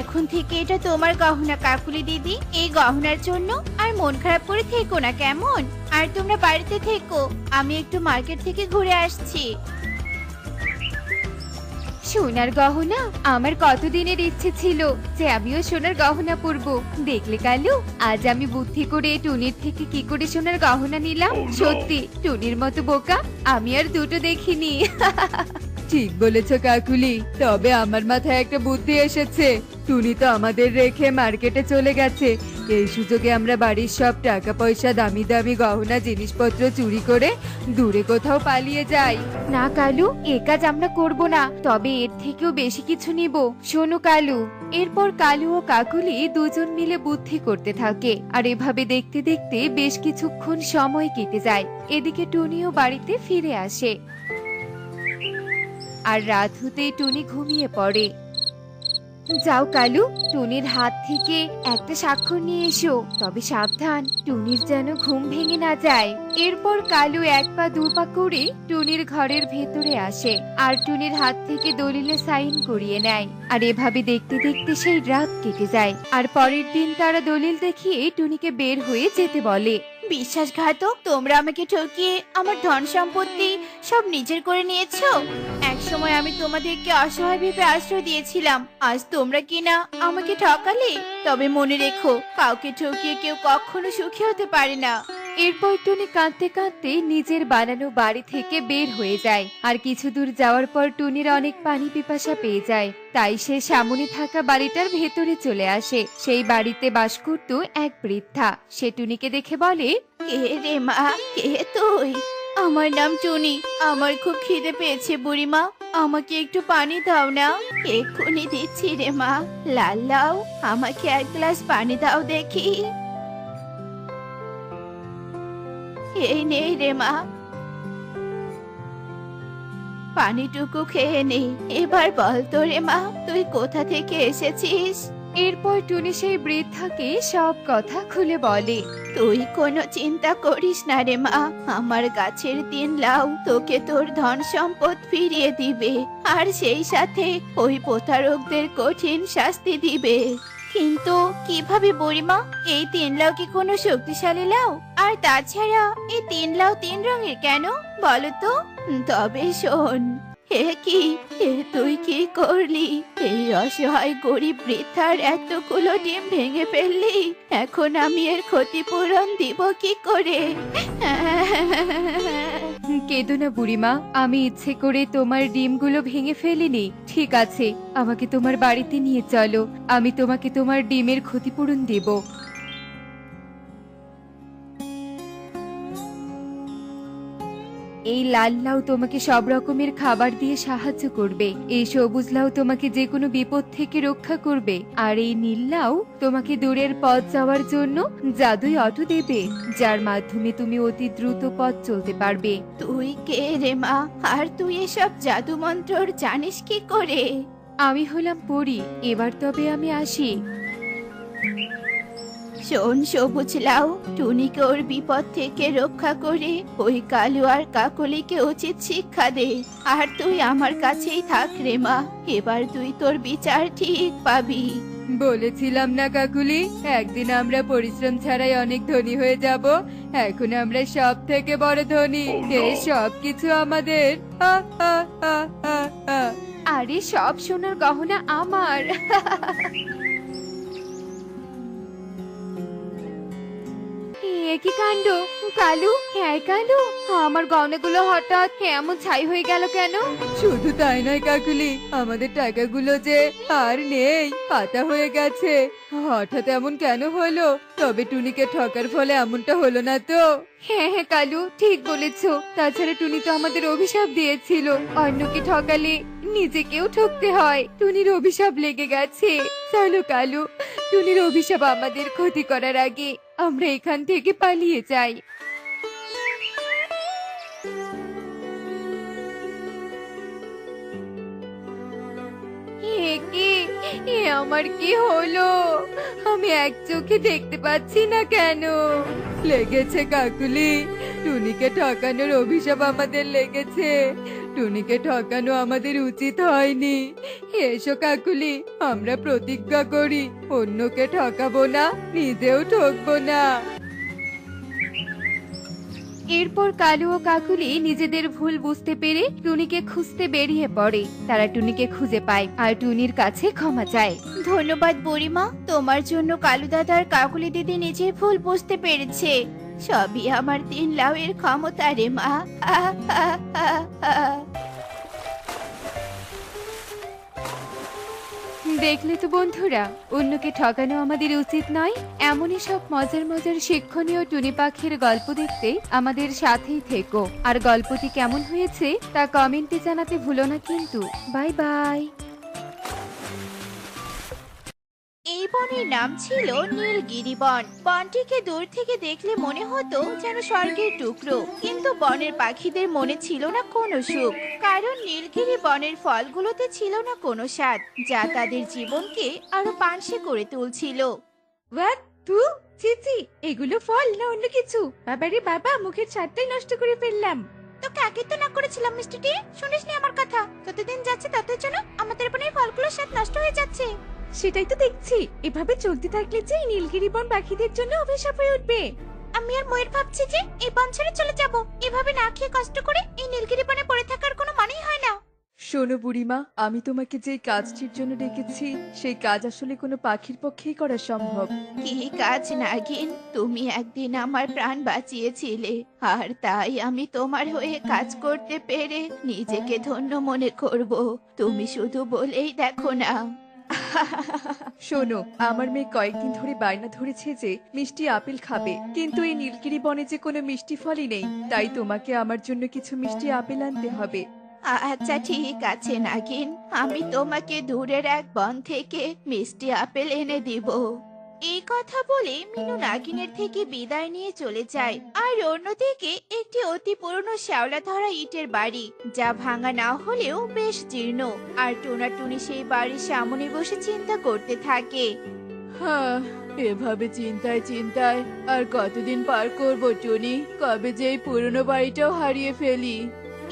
এখন থেকে এটা তোমার গহনা কাকুলি দিদি। এই গহনার জন্য আর মন খারাপ করে থেকো না কেমন? আর তোমরা বাড়িতে থেকো, আমি একটু মার্কেট থেকে ঘুরে আসছি। সোনার গহনা? আমার কতদিনের ইচ্ছে ছিল যে আমিও সোনার গহনা পরবো। দেখলে কালু, আজ আমি বুদ্ধি করে টুনির থেকে কি করে সোনার গহনা নিলাম। সত্যি টুনির মতো বোকা আমি আর দুটো দেখিনি। ঠিক বলেছো কাকুলি, তবে আমার মাথায় একটা বুদ্ধি এসেছে। টুনি তো আমাদের রেখে মার্কেটে চলে গেছে, এই সুযোগে আমরা বাড়ির সব টাকা পয়সা, দামি দামি গহনা জিনিসপত্র চুরি করে দূরে কোথাও পালিয়ে যাই। না কালু, এ কাজ আমরা করব না, তবে এর থেকেও বেশি কিছু নিব। শোনো কালু। এরপর কালু ও কাকুলি দুজন মিলে বুদ্ধি করতে থাকে আর এভাবে দেখতে দেখতে বেশ কিছুক্ষণ সময় কেটে যায়। এদিকে টুনিও বাড়িতে ফিরে আসে আর রাত হতেই টুনি ঘুমিয়ে পড়ে। যাও কালু, টুনির হাত থেকে একটা স্বাক্ষর নিয়ে এসো, তবে সাবধান টুনির যেন ঘুম ভেঙে না যায়। এরপর কালু এক পা দু পা করে টুনির ঘরের ভেতরে আসে আর টুনির হাত থেকে দলিলে সাইন করিয়ে নেয়। আর এভাবে দেখতে দেখতে সেই রাত কেটে যায় আর পরের দিন তারা দলিল দেখিয়ে টুনিকে বের হয়ে যেতে বলে। বিশ্বাসঘাতক, তোমরা আমাকে ঠকিয়ে আমার ধন সম্পত্তি সব নিজের করে নিয়েছো। একসময় আমি তোমাদেরকে অসহায় ভেবে আশ্রয় দিয়েছিলাম, আজ তোমরা কিনা আমাকে ঠকালে। তবে মনে রেখো, কাউকে ঠকিয়ে কেউ কখনো সুখী হতে পারে না। এরপর টুনি কাঁদতে কাঁদতে নিজের বানানো বাড়ি থেকে বের হয়ে যায় আর কিছু দূর যাওয়ার পর টুনির অনেক পানি পিপাসা পেয়ে যায়, তাই সে সামনে থাকা বাড়িটার ভেতরে চলে আসে। সেই বাড়িতে বাস করত এক বৃদ্ধা। সে টুনিকে দেখে বলে, কে রে মা, কে তুই? আমার নাম টুনি, আমার খুব খিদে পেয়েছে বুড়িমা, আমাকে একটু পানি দাও না। এক্ষুনি দিচ্ছি রে মা। লাল্লাও, আমাকে এক গ্লাস পানি দাও দেখি। এই নে রে মা, পানিটুকু খেয়ে নে। এবার বল তো রে মা, তুই কোথা থেকে এসেছিস? এরপর টুনি সেই বৃদ্ধাকে সব কথা খুলে বলে। তুই কোনো চিন্তা করিস না রে মা, আমার গাছের 3 লাউ তোকে তোর ধন সম্পদ ফিরিয়ে দিবে, আর সেই সাথে ওই প্রতারকদের কঠিন শাস্তি দিবে। কিন্তু কিভাবে বুড়িমা? এই 3 লাউ কি কোনো শক্তিশালী লাউ? আর তাছাড়া এই 3 লাউ 3 রঙের কেন বলো তো? তবে শোন, তুই কি করলি? এই অসহায় গরিব বৃদ্ধার এতগুলো ডিম ভেঙে ফেললি, এখন আমি এর ক্ষতিপূরণ দিব কি করে? কেঁদো না বুড়িমা, আমি ইচ্ছে করে তোমার ডিমগুলো ভেঙে ফেলিনি। ঠিক আছে, আমাকে তোমার বাড়িতে নিয়ে চলো, আমি তোমাকে তোমার ডিমের ক্ষতিপূরণ দেব। এই লাল লাউ তোমাকে সব রকমের খাবার দিয়ে সাহায্য করবে, এই সবুজ লাউ তোমাকে যে কোনো বিপদ থেকে রক্ষা করবে, আর এই নীল লাউ তোমাকে দূরের পথ যাওয়ার জন্য জাদুই অটো দেবে, যার মাধ্যমে তুমি অতি দ্রুত পথ চলতে পারবে। তুই কে রে মা? আর তুই এসব জাদু মন্ত্র জানিস কি করে? আমি হলাম পরী, এবার তবে আমি আসি। শোন সবুজ লাউ, টুনিকে ওর বিপদ থেকে রক্ষা করে ওই কালু আর কাকলিকে উচিত শিক্ষা দে। আর তুই আমার কাছেই থাক রে মা, এবার তুই তোর বিচার ঠিক পাবি। বলেছিলাম না কাকুলি, একদিন আমরা পরিশ্রম ছাড়াই অনেক ধনী হয়ে যাব। এখন আমরা সব থেকে বড় ধনী। এই সব কিছু আমাদের। হা, হা, হা, হা, হা। আরে সব সোনার গহনা আমার। এ কি কাণ্ড! কালু, হ্যাঁ কালু, আমার গহনাগুলো হঠাৎ এমন ছাই হয়ে গেল কেন? শুধু তাই নয় কাকুলি, আমাদের টাকাগুলো যে আর নেই, পাতা হয়ে গেছে। হঠাৎ এমন কেন হলো? তবে টুনিকে ঠকার ফলে এমনটা হলো না তো? হ্যাঁ হ্যাঁ কালু, ঠিক বলেছো। তাছাড়া টুনি তো আমাদের অভিশাপ দিয়েছিল, অন্যকে ঠকালে নিজেকেও ঠকতে হয়। টুনির অভিশাপ লেগে গেছে। চলো কালু, টুনির অভিশাপ আমাদের ক্ষতি করার আগে আমরা এখান থেকে পালিয়ে যাই। এ কি, এ আমার কি হলো? আমি এক চোখে দেখতে পাচ্ছি না কেন? লেগেছে কাকুলি, টুনিকে ঠকানোর অভিশাপ আমাদের লেগেছে। টুনিকে ঠকানো আমাদের উচিত হয়নি। এসো কাকুলি, আমরা প্রতিজ্ঞা করি অন্যকে ঠকাবো না, নিজেও ঠকবো না। এরপর কালু ও কাকুলি নিজেদের ভুল বুঝতে পেরে টুনিকে খুঁজতে বেরিয়ে পড়ে। তারা টুনিকে খুঁজে পায় আর টুনির কাছে ক্ষমা চায়। ধন্যবাদ বুড়িমা, তোমার জন্য কালু দাদা আর কাকুলি দিদি নিজের ভুল বুঝতে পেরেছে। সবই আমার 3 লাউয়ের ক্ষমতা রে মা। আহ, আহ, আহ, আহ। দেখলে তো বন্ধুরা, অন্যকে ঠকানো আমাদের উচিত নয়। এমনই সব মজার মজার শিক্ষণীয় টুনি পাখির গল্প দেখতে আমাদের সাথেই থেকো। আর গল্পটি কেমন হয়েছে তা কমেন্টে জানাতে ভুলো না কিন্তু। Bye bye. এই বনের নাম ছিল নীলগিরি বন। বনটিকে দূর থেকে দেখলে মনে হতো যেন স্বর্গের টুকরো, কিন্তু বনের পাখিদের মনে ছিল না কোনো সুখ, কারণ নীলগিরি বনের ফলগুলোতে ছিল না কোনো স্বাদ, যা তাদের জীবনকে আরো পানসে করে তুলছিল। ওয়াট তু চিচি, এগুলো ফল না অন্য কিছু? বাবারে বাবা, মুখের স্বাদটাই নষ্ট করে ফেললাম। তো কাকে তো না করেছিলাম মিষ্টিটি, শুনিসনি আমার কথা? যতদিন যাচ্ছে ততই যেন আমাদের বনের ফলগুলোর স্বাদ নষ্ট হয়ে যাচ্ছে। সেটাই তো দেখছি, এভাবে চলতে থাকলে যে এই নীলগিরি বন পাখিদের জন্য অভিশাপ হয়ে উঠবে। আমি আর ময়ূর ভাবছি যে এই বন ছেড়ে চলে যাব। এভাবে না খেয়ে কষ্ট করে এই নীলগিরি বনে পড়ে থাকার কোনো মানেই হয় না। শোনো বুড়িমা, আমি তোমাকে যে কাজটির জন্য ডেকেছি, সেই কাজ আসলে কোনো পাখির পক্ষেই করা সম্ভব। কি কাজ নাগিন? তুমি একদিন আমার প্রাণ বাঁচিয়েছিলে, আর তাই আমি তোমার হয়ে কাজ করতে পেরে নিজেকে ধন্য মনে করব। তুমি শুধু বলেই দেখো না। শোনো, আমার মেয়ে কয়েকদিন ধরে বায়না ধরেছে যে মিষ্টি আপেল খাবে, কিন্তু এই নীলগিরি বনে যে কোনো মিষ্টি ফলই নেই। তাই তোমাকে আমার জন্য কিছু মিষ্টি আপেল আনতে হবে। আচ্ছা ঠিক আছে নাগিন, আমি তোমাকে দূরের এক বন থেকে মিষ্টি আপেল এনে দিব। এই কথা বলে মিনু নাগিনের থেকে বিদায় নিয়ে চলে যায়। আর অন্যদিকে একটি অতি পুরনো শ্যাওলা ধরা ইটের বাড়ি, যা ভাঙা না হলেও বেশ জীর্ণ। আর টোনাটুনি সেই বাড়ির সামনে বসে চিন্তা করতে থাকে। হ্যাঁ, এভাবে চিন্তায় চিন্তায় আর কতদিন পার করবো টুনি? কবে যে এই পুরনো বাড়িটাও হারিয়ে ফেলি।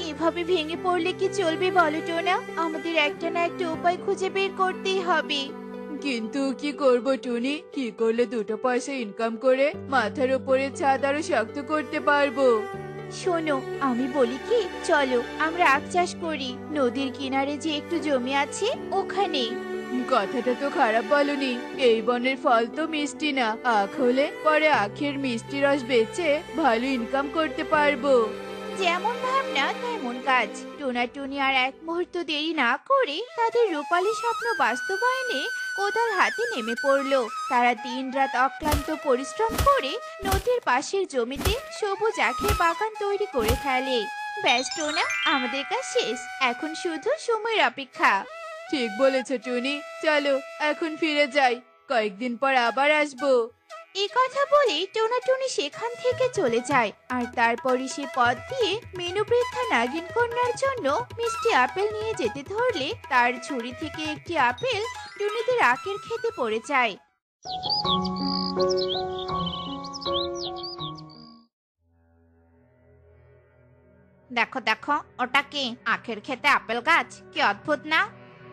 এভাবে ভেঙে পড়লে কি চলবে বলো টোনা? আমাদের একটা না একটা উপায় খুঁজে বের করতেই হবে। কিন্তু কি করব টুনি? কি করলে 2 পয়সা ইনকাম করে মাথার উপরে ছাদ আরো শক্ত করতে পারবো? শোনো, আমি বলি কি, চলো আমরা আখ চাষ করি। নদীর কিনারে যে একটু জমি আছে ওখানে। কথাটা তো খারাপ বলনি। এই বনের ফল তো মিষ্টি না, আখ হলে পরে আখের মিষ্টি রস বেচে ভালো ইনকাম করতে পারবো। যেমন ভাবনা তেমন কাজ। টোনাটুনি আর এক মুহূর্ত দেরি না করে তাদের রূপালী স্বপ্ন বাস্তবায়নে কোদাল হাতে নেমে পড়লো। তারা দিনরাত অক্লান্ত পরিশ্রম করে নদীর পাশের জমিতে সবুজ আখের বাগান তৈরি করে ফেলে। ব্যাস টোনা, আমাদের কাজ শেষ, এখন শুধু সময়ের অপেক্ষা। ঠিক বলেছ টুনি, চলো এখন ফিরে যাই, কয়েকদিন পর আবার আসবো। এই কথা বলে টোনাটুনি সেখান থেকে চলে যায়। আর তারপরই সে পথ দিয়ে মিনু বৃদ্ধা নাগিন কন্যার জন্য মিষ্টি আপেল নিয়ে যেতে ধরলে তার ঝুড়ি থেকে একটি আপেল টুনিদের আখের খেতে পড়ে যায়। দেখো দেখো, ওটা কি? আখের খেতে আপেল গাছ? কি অদ্ভুত না?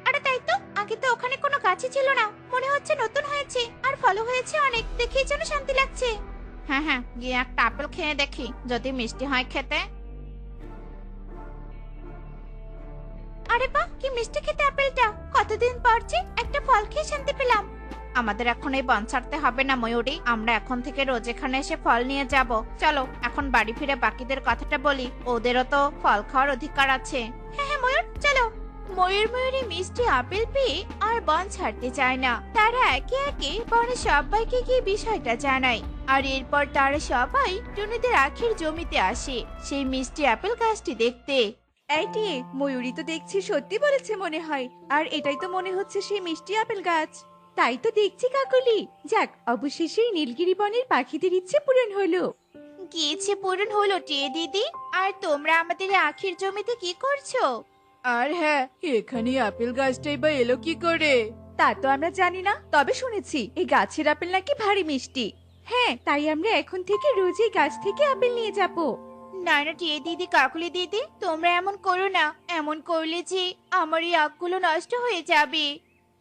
আরে তাই তো, আগে তো ওখানে কোনো গাছই ছিল না, মনে হচ্ছে নতুন হয়েছে আর ফলও হয়েছে অনেক, দেখেই যেন শান্তি লাগছে। হ্যাঁ হ্যাঁ, গিয়ে একটা আপেল খেয়ে দেখি যদি মিষ্টি হয় খেতে। আরে বাহ, কি মিষ্টি খেতে আপেলটা! কতদিন পর যে একটা ফল খেয়ে শান্তি পেলাম। আমাদের এখন এই বন ছাড়তে হবে না ময়ূরী, আমরা এখন থেকে রোজ এখানে এসে ফল নিয়ে যাব। চলো এখন বাড়ি ফিরে বাকিদের কথাটা বলি, ওদেরও তো ফল খাওয়ার অধিকার আছে। হ্যাঁ হ্যাঁ ময়ূর, চলো। ময়ূরী মিষ্টি আপেল পেয়ে আর বন ছাড়তে চায় না। তারা একে একে বনের সবাইকে গিয়ে বিষয়টা জানায়। আর এরপর তারা সবাই টুনিদের আখের জমিতে আসে সেই মিষ্টি আপেল গাছটি দেখতে। এইটি ময়ূরী তো দেখছি সত্যি বলেছে মনে হয়, আর এটাই তো মনে হচ্ছে সেই মিষ্টি আপেল গাছ। তাই তো দেখছি কাকলি। যাক, অবশেষে নীলগিরি বনের পাখিদের ইচ্ছে পূরণ হলো। গিয়েছে পূরণ হলো টিয়ে দিদি। আর তোমরা আমাদের আখের জমিতে কি করছো? আর হ্যাঁ, এখানে আপেল গাছটাই বা এলো কি করে? তা তো আমরা জানি না, তবে শুনেছি এই গাছের আপেল নাকি ভারী মিষ্টি। হ্যাঁ, তাই আমরা এখন থেকে রোজ এই গাছ থেকে আপেল নিয়ে যাব। না না টিয়ে দিদি, কাকুলি দিদি, তোমরা এমন করো না। এমন করলে যে আমার এই আখগুলো নষ্ট হয়ে যাবে।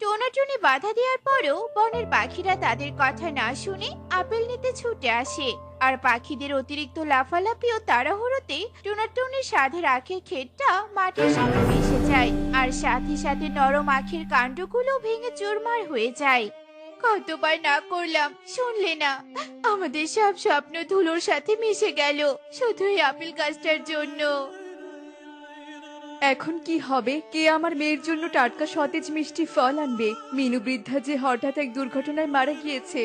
টোনাটুনি বাধা দেওয়ার পরেও বনের পাখিরা তাদের কথা না শুনে আপেল নিতে ছুটে আসে। আর পাখিদের অতিরিক্ত লাফালাফি ও তাড়াহুড়োতে টোনাটুনির সাধের আখের ক্ষেতটা মাটির সাথে মিশে যায়। আর সাথে সাথে নরম আখের কাণ্ডগুলো ভেঙে চুরমার হয়ে যায়। কতবার না করলাম, শুনলে না। আমাদের সব স্বপ্ন ধুলোর সাথে মিশে গেল শুধু এই আপেল গাছটার জন্য। এখন কি হবে? কে আমার মেয়ের জন্য টাটকা সতেজ মিষ্টি ফল আনবে? মিনু বৃদ্ধা যে হঠাৎ এক দুর্ঘটনায় মারা গিয়েছে।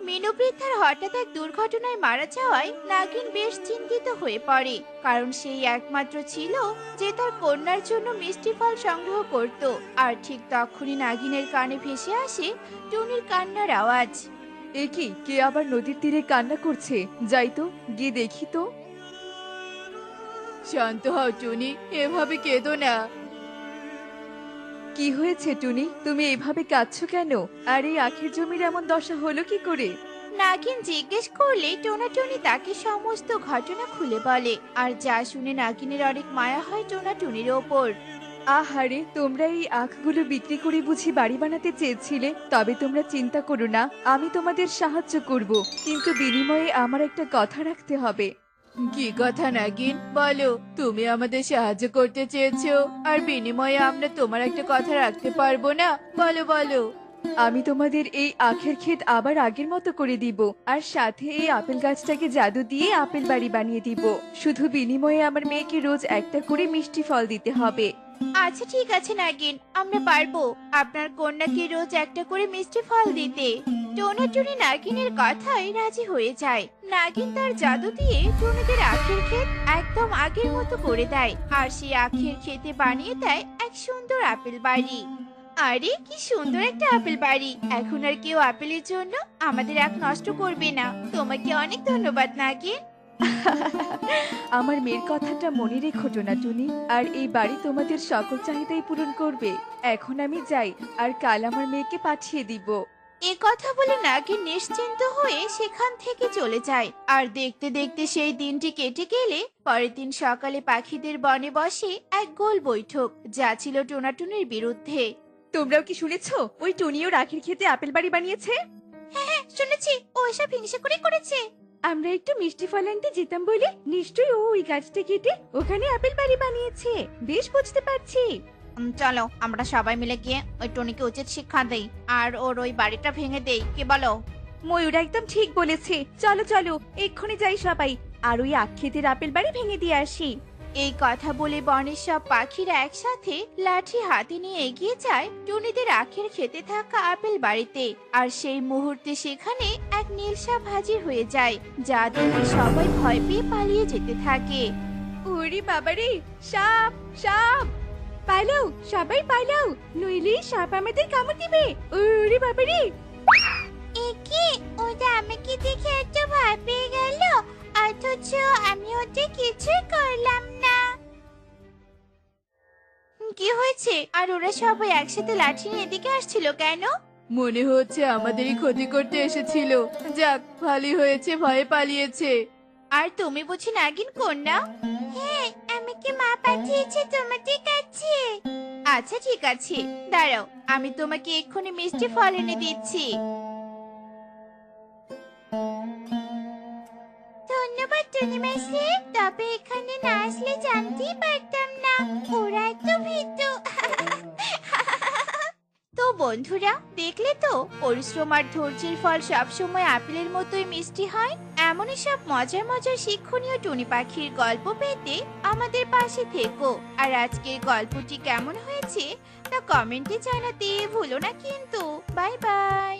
মিনু বৃদ্ধার হঠাৎ এক দুর্ঘটনায় মারা যাওয়ায় নাগিন বেশ চিন্তিত হয়ে পড়ে, কারণ সেই একমাত্র ছিল যে তার কন্যার জন্য মিষ্টি ফল সংগ্রহ করত। আর ঠিক তখনই নাগিনের কানে ভেসে আসে টুনির কান্নার আওয়াজ। এ কি, কে আবার নদীর তীরে কান্না করছে? যাই তো, গিয়ে দেখি তো। শান্ত হও টুনি, এভাবে কেঁদো না। কি হয়েছে টুনি, তুমি এভাবে কাঁদছো কেন? আর এই আখের জমির এমন দশা হলো কি করে? নাগিন জিজ্ঞেস করলে টোনাটুনি তাকে সমস্ত ঘটনা খুলে বলে। আর যা শুনে নাগিনের অনেক মায়া হয় টোনাটুনির ওপর। আহারে, তোমরা এই আখগুলো বিক্রি করে বুঝি বাড়ি বানাতে চেয়েছিলে? তবে তোমরা চিন্তা করো না, আমি তোমাদের সাহায্য করব, কিন্তু বিনিময়ে আমার একটা কথা রাখতে হবে। কি কথা নাগিন, বলো। তুমি আমাদের সাহায্য করতে চেয়েছো, আর বিনিময়ে আমরা তোমার একটা কথা রাখতে পারবো না? বলো বলো। আমি তোমাদের এই আখের ক্ষেত আবার আগের মতো করে দিব, আর সাথে এই আপেল গাছটাকে জাদু দিয়ে আপেল বাড়ি বানিয়ে দিব। শুধু বিনিময়ে আমার মেয়েকে রোজ একটা করে মিষ্টি ফল দিতে হবে। আচ্ছা ঠিক আছে নাগিন, আমরা পারবো আপনার কন্যাকে রোজ একটা করে মিষ্টি ফল দিতে। টোনাটুনি নাগিনের কথায় রাজি হয়ে যায়। নাগিন তার জাদু দিয়ে টুনিদের আখের ক্ষেত একদম আগের মতো করে দেয়। আর সেই আখের ক্ষেতে বানিয়ে দেয় এক সুন্দর আপেল বাড়ি। আরে কি সুন্দর একটা আপেল বাড়ি! এখন আর কেউ আপেলের জন্য আমাদের আখ নষ্ট করবে না। তোমাকে অনেক ধন্যবাদ নাগিন। আমার মেয়ের কথাটা মনে রেখো টোনাটুনি, আর এই বাড়ি তোমাদের সকল চাহিদাই পূরণ করবে। এখন আমি যাই, আর কাল আমার মেয়েকে পাঠিয়ে দিব। এ কথা বলে নাগিন নিশ্চিন্ত হয়ে সেখান থেকে চলে যায়। আর দেখতে দেখতে সেই দিনটি কেটে গেলে পরের দিন সকালে পাখিদের বনে বসে এক গোল বৈঠক, যা ছিল টোনাটুনির বিরুদ্ধে। তোমরাও কি শুনেছো ওই টুনিও রাখির ক্ষেতে আপেল বাড়ি বানিয়েছে? হ্যাঁ হ্যাঁ শুনেছি, ও এসব হিংসা করে করেছে। আমরা একটু মিষ্টি ফল আনতে যেতাম বলে নিশ্চয়ই ও ওই গাছটা কেটে ওখানে আপেল বাড়ি বানিয়েছে। বেশ বুঝতে পারছি। চলো আমরা সবাই মিলে গিয়ে ওই টনিকে উচিত শিক্ষা দেই, আর ওর ওই বাড়িটা ভেঙে দেই, কি বলো? ময়ূর একদম ঠিক বলেছে। চলো চলো, এক্ষুনি যাই সবাই, আর ওই আক্ষেতের আপেল বাড়ি ভেঙে দিয়ে আসি। এই কথা বলে বনের সব পাখিরা একসাথে লাঠি হাতে নিয়ে এগিয়ে যায় টুনিদের আখের খেতে থাকা আপেল বাড়িতে। আর সেই মুহূর্তে সেখানে এক নীল সাপ হাজির হয়ে যায়, যা দেখে সবাই ভয় পেয়ে পালিয়ে যেতে থাকে। ওরে বাবারে, সাপ সাপ! পালাও সবাই পালাও, নইলে সাপ আমাদের কামড় দিবে। ওরে বাবারে! একি ওটা আমাকে দেখে এত ভয় পেয়ে গেল, অথচ আমি ওটা কিছুই করলাম না। কি হয়েছে? আর ওরা সবাই একসাথে লাঠি নিয়ে এদিকে আসছিল কেন? মনে হচ্ছে আমাদেরই ক্ষতি করতে এসেছিল। যাক, ভালোই হয়েছে, ভয়ে পালিয়েছে। আর তুমি বুঝি নাগিন কন্যা? হ্যাঁ, আমাকে মা পাঠিয়েছে তোমাদের কাছে। আচ্ছা ঠিক আছে, দাঁড়াও, আমি তোমাকে এক্ষুনি মিষ্টি ফল এনে দিচ্ছি। ধন্যবাদ টুনি মাসি, তবে এখানে না আসলে জানতেই পারতাম না ওরা এত ভীতু। তো বন্ধুরা, দেখলে তো পরিশ্রম আর ধৈর্যের ফল সবসময় আপেলের মতোই মিষ্টি হয়। এমনই সব মজার মজার শিক্ষণীয় টুনি পাখির গল্প পেতে আমাদের পাশে থেকো। আর আজকের গল্পটি কেমন হয়েছে তা কমেন্টে জানাতে ভুলো না কিন্তু। Bye bye.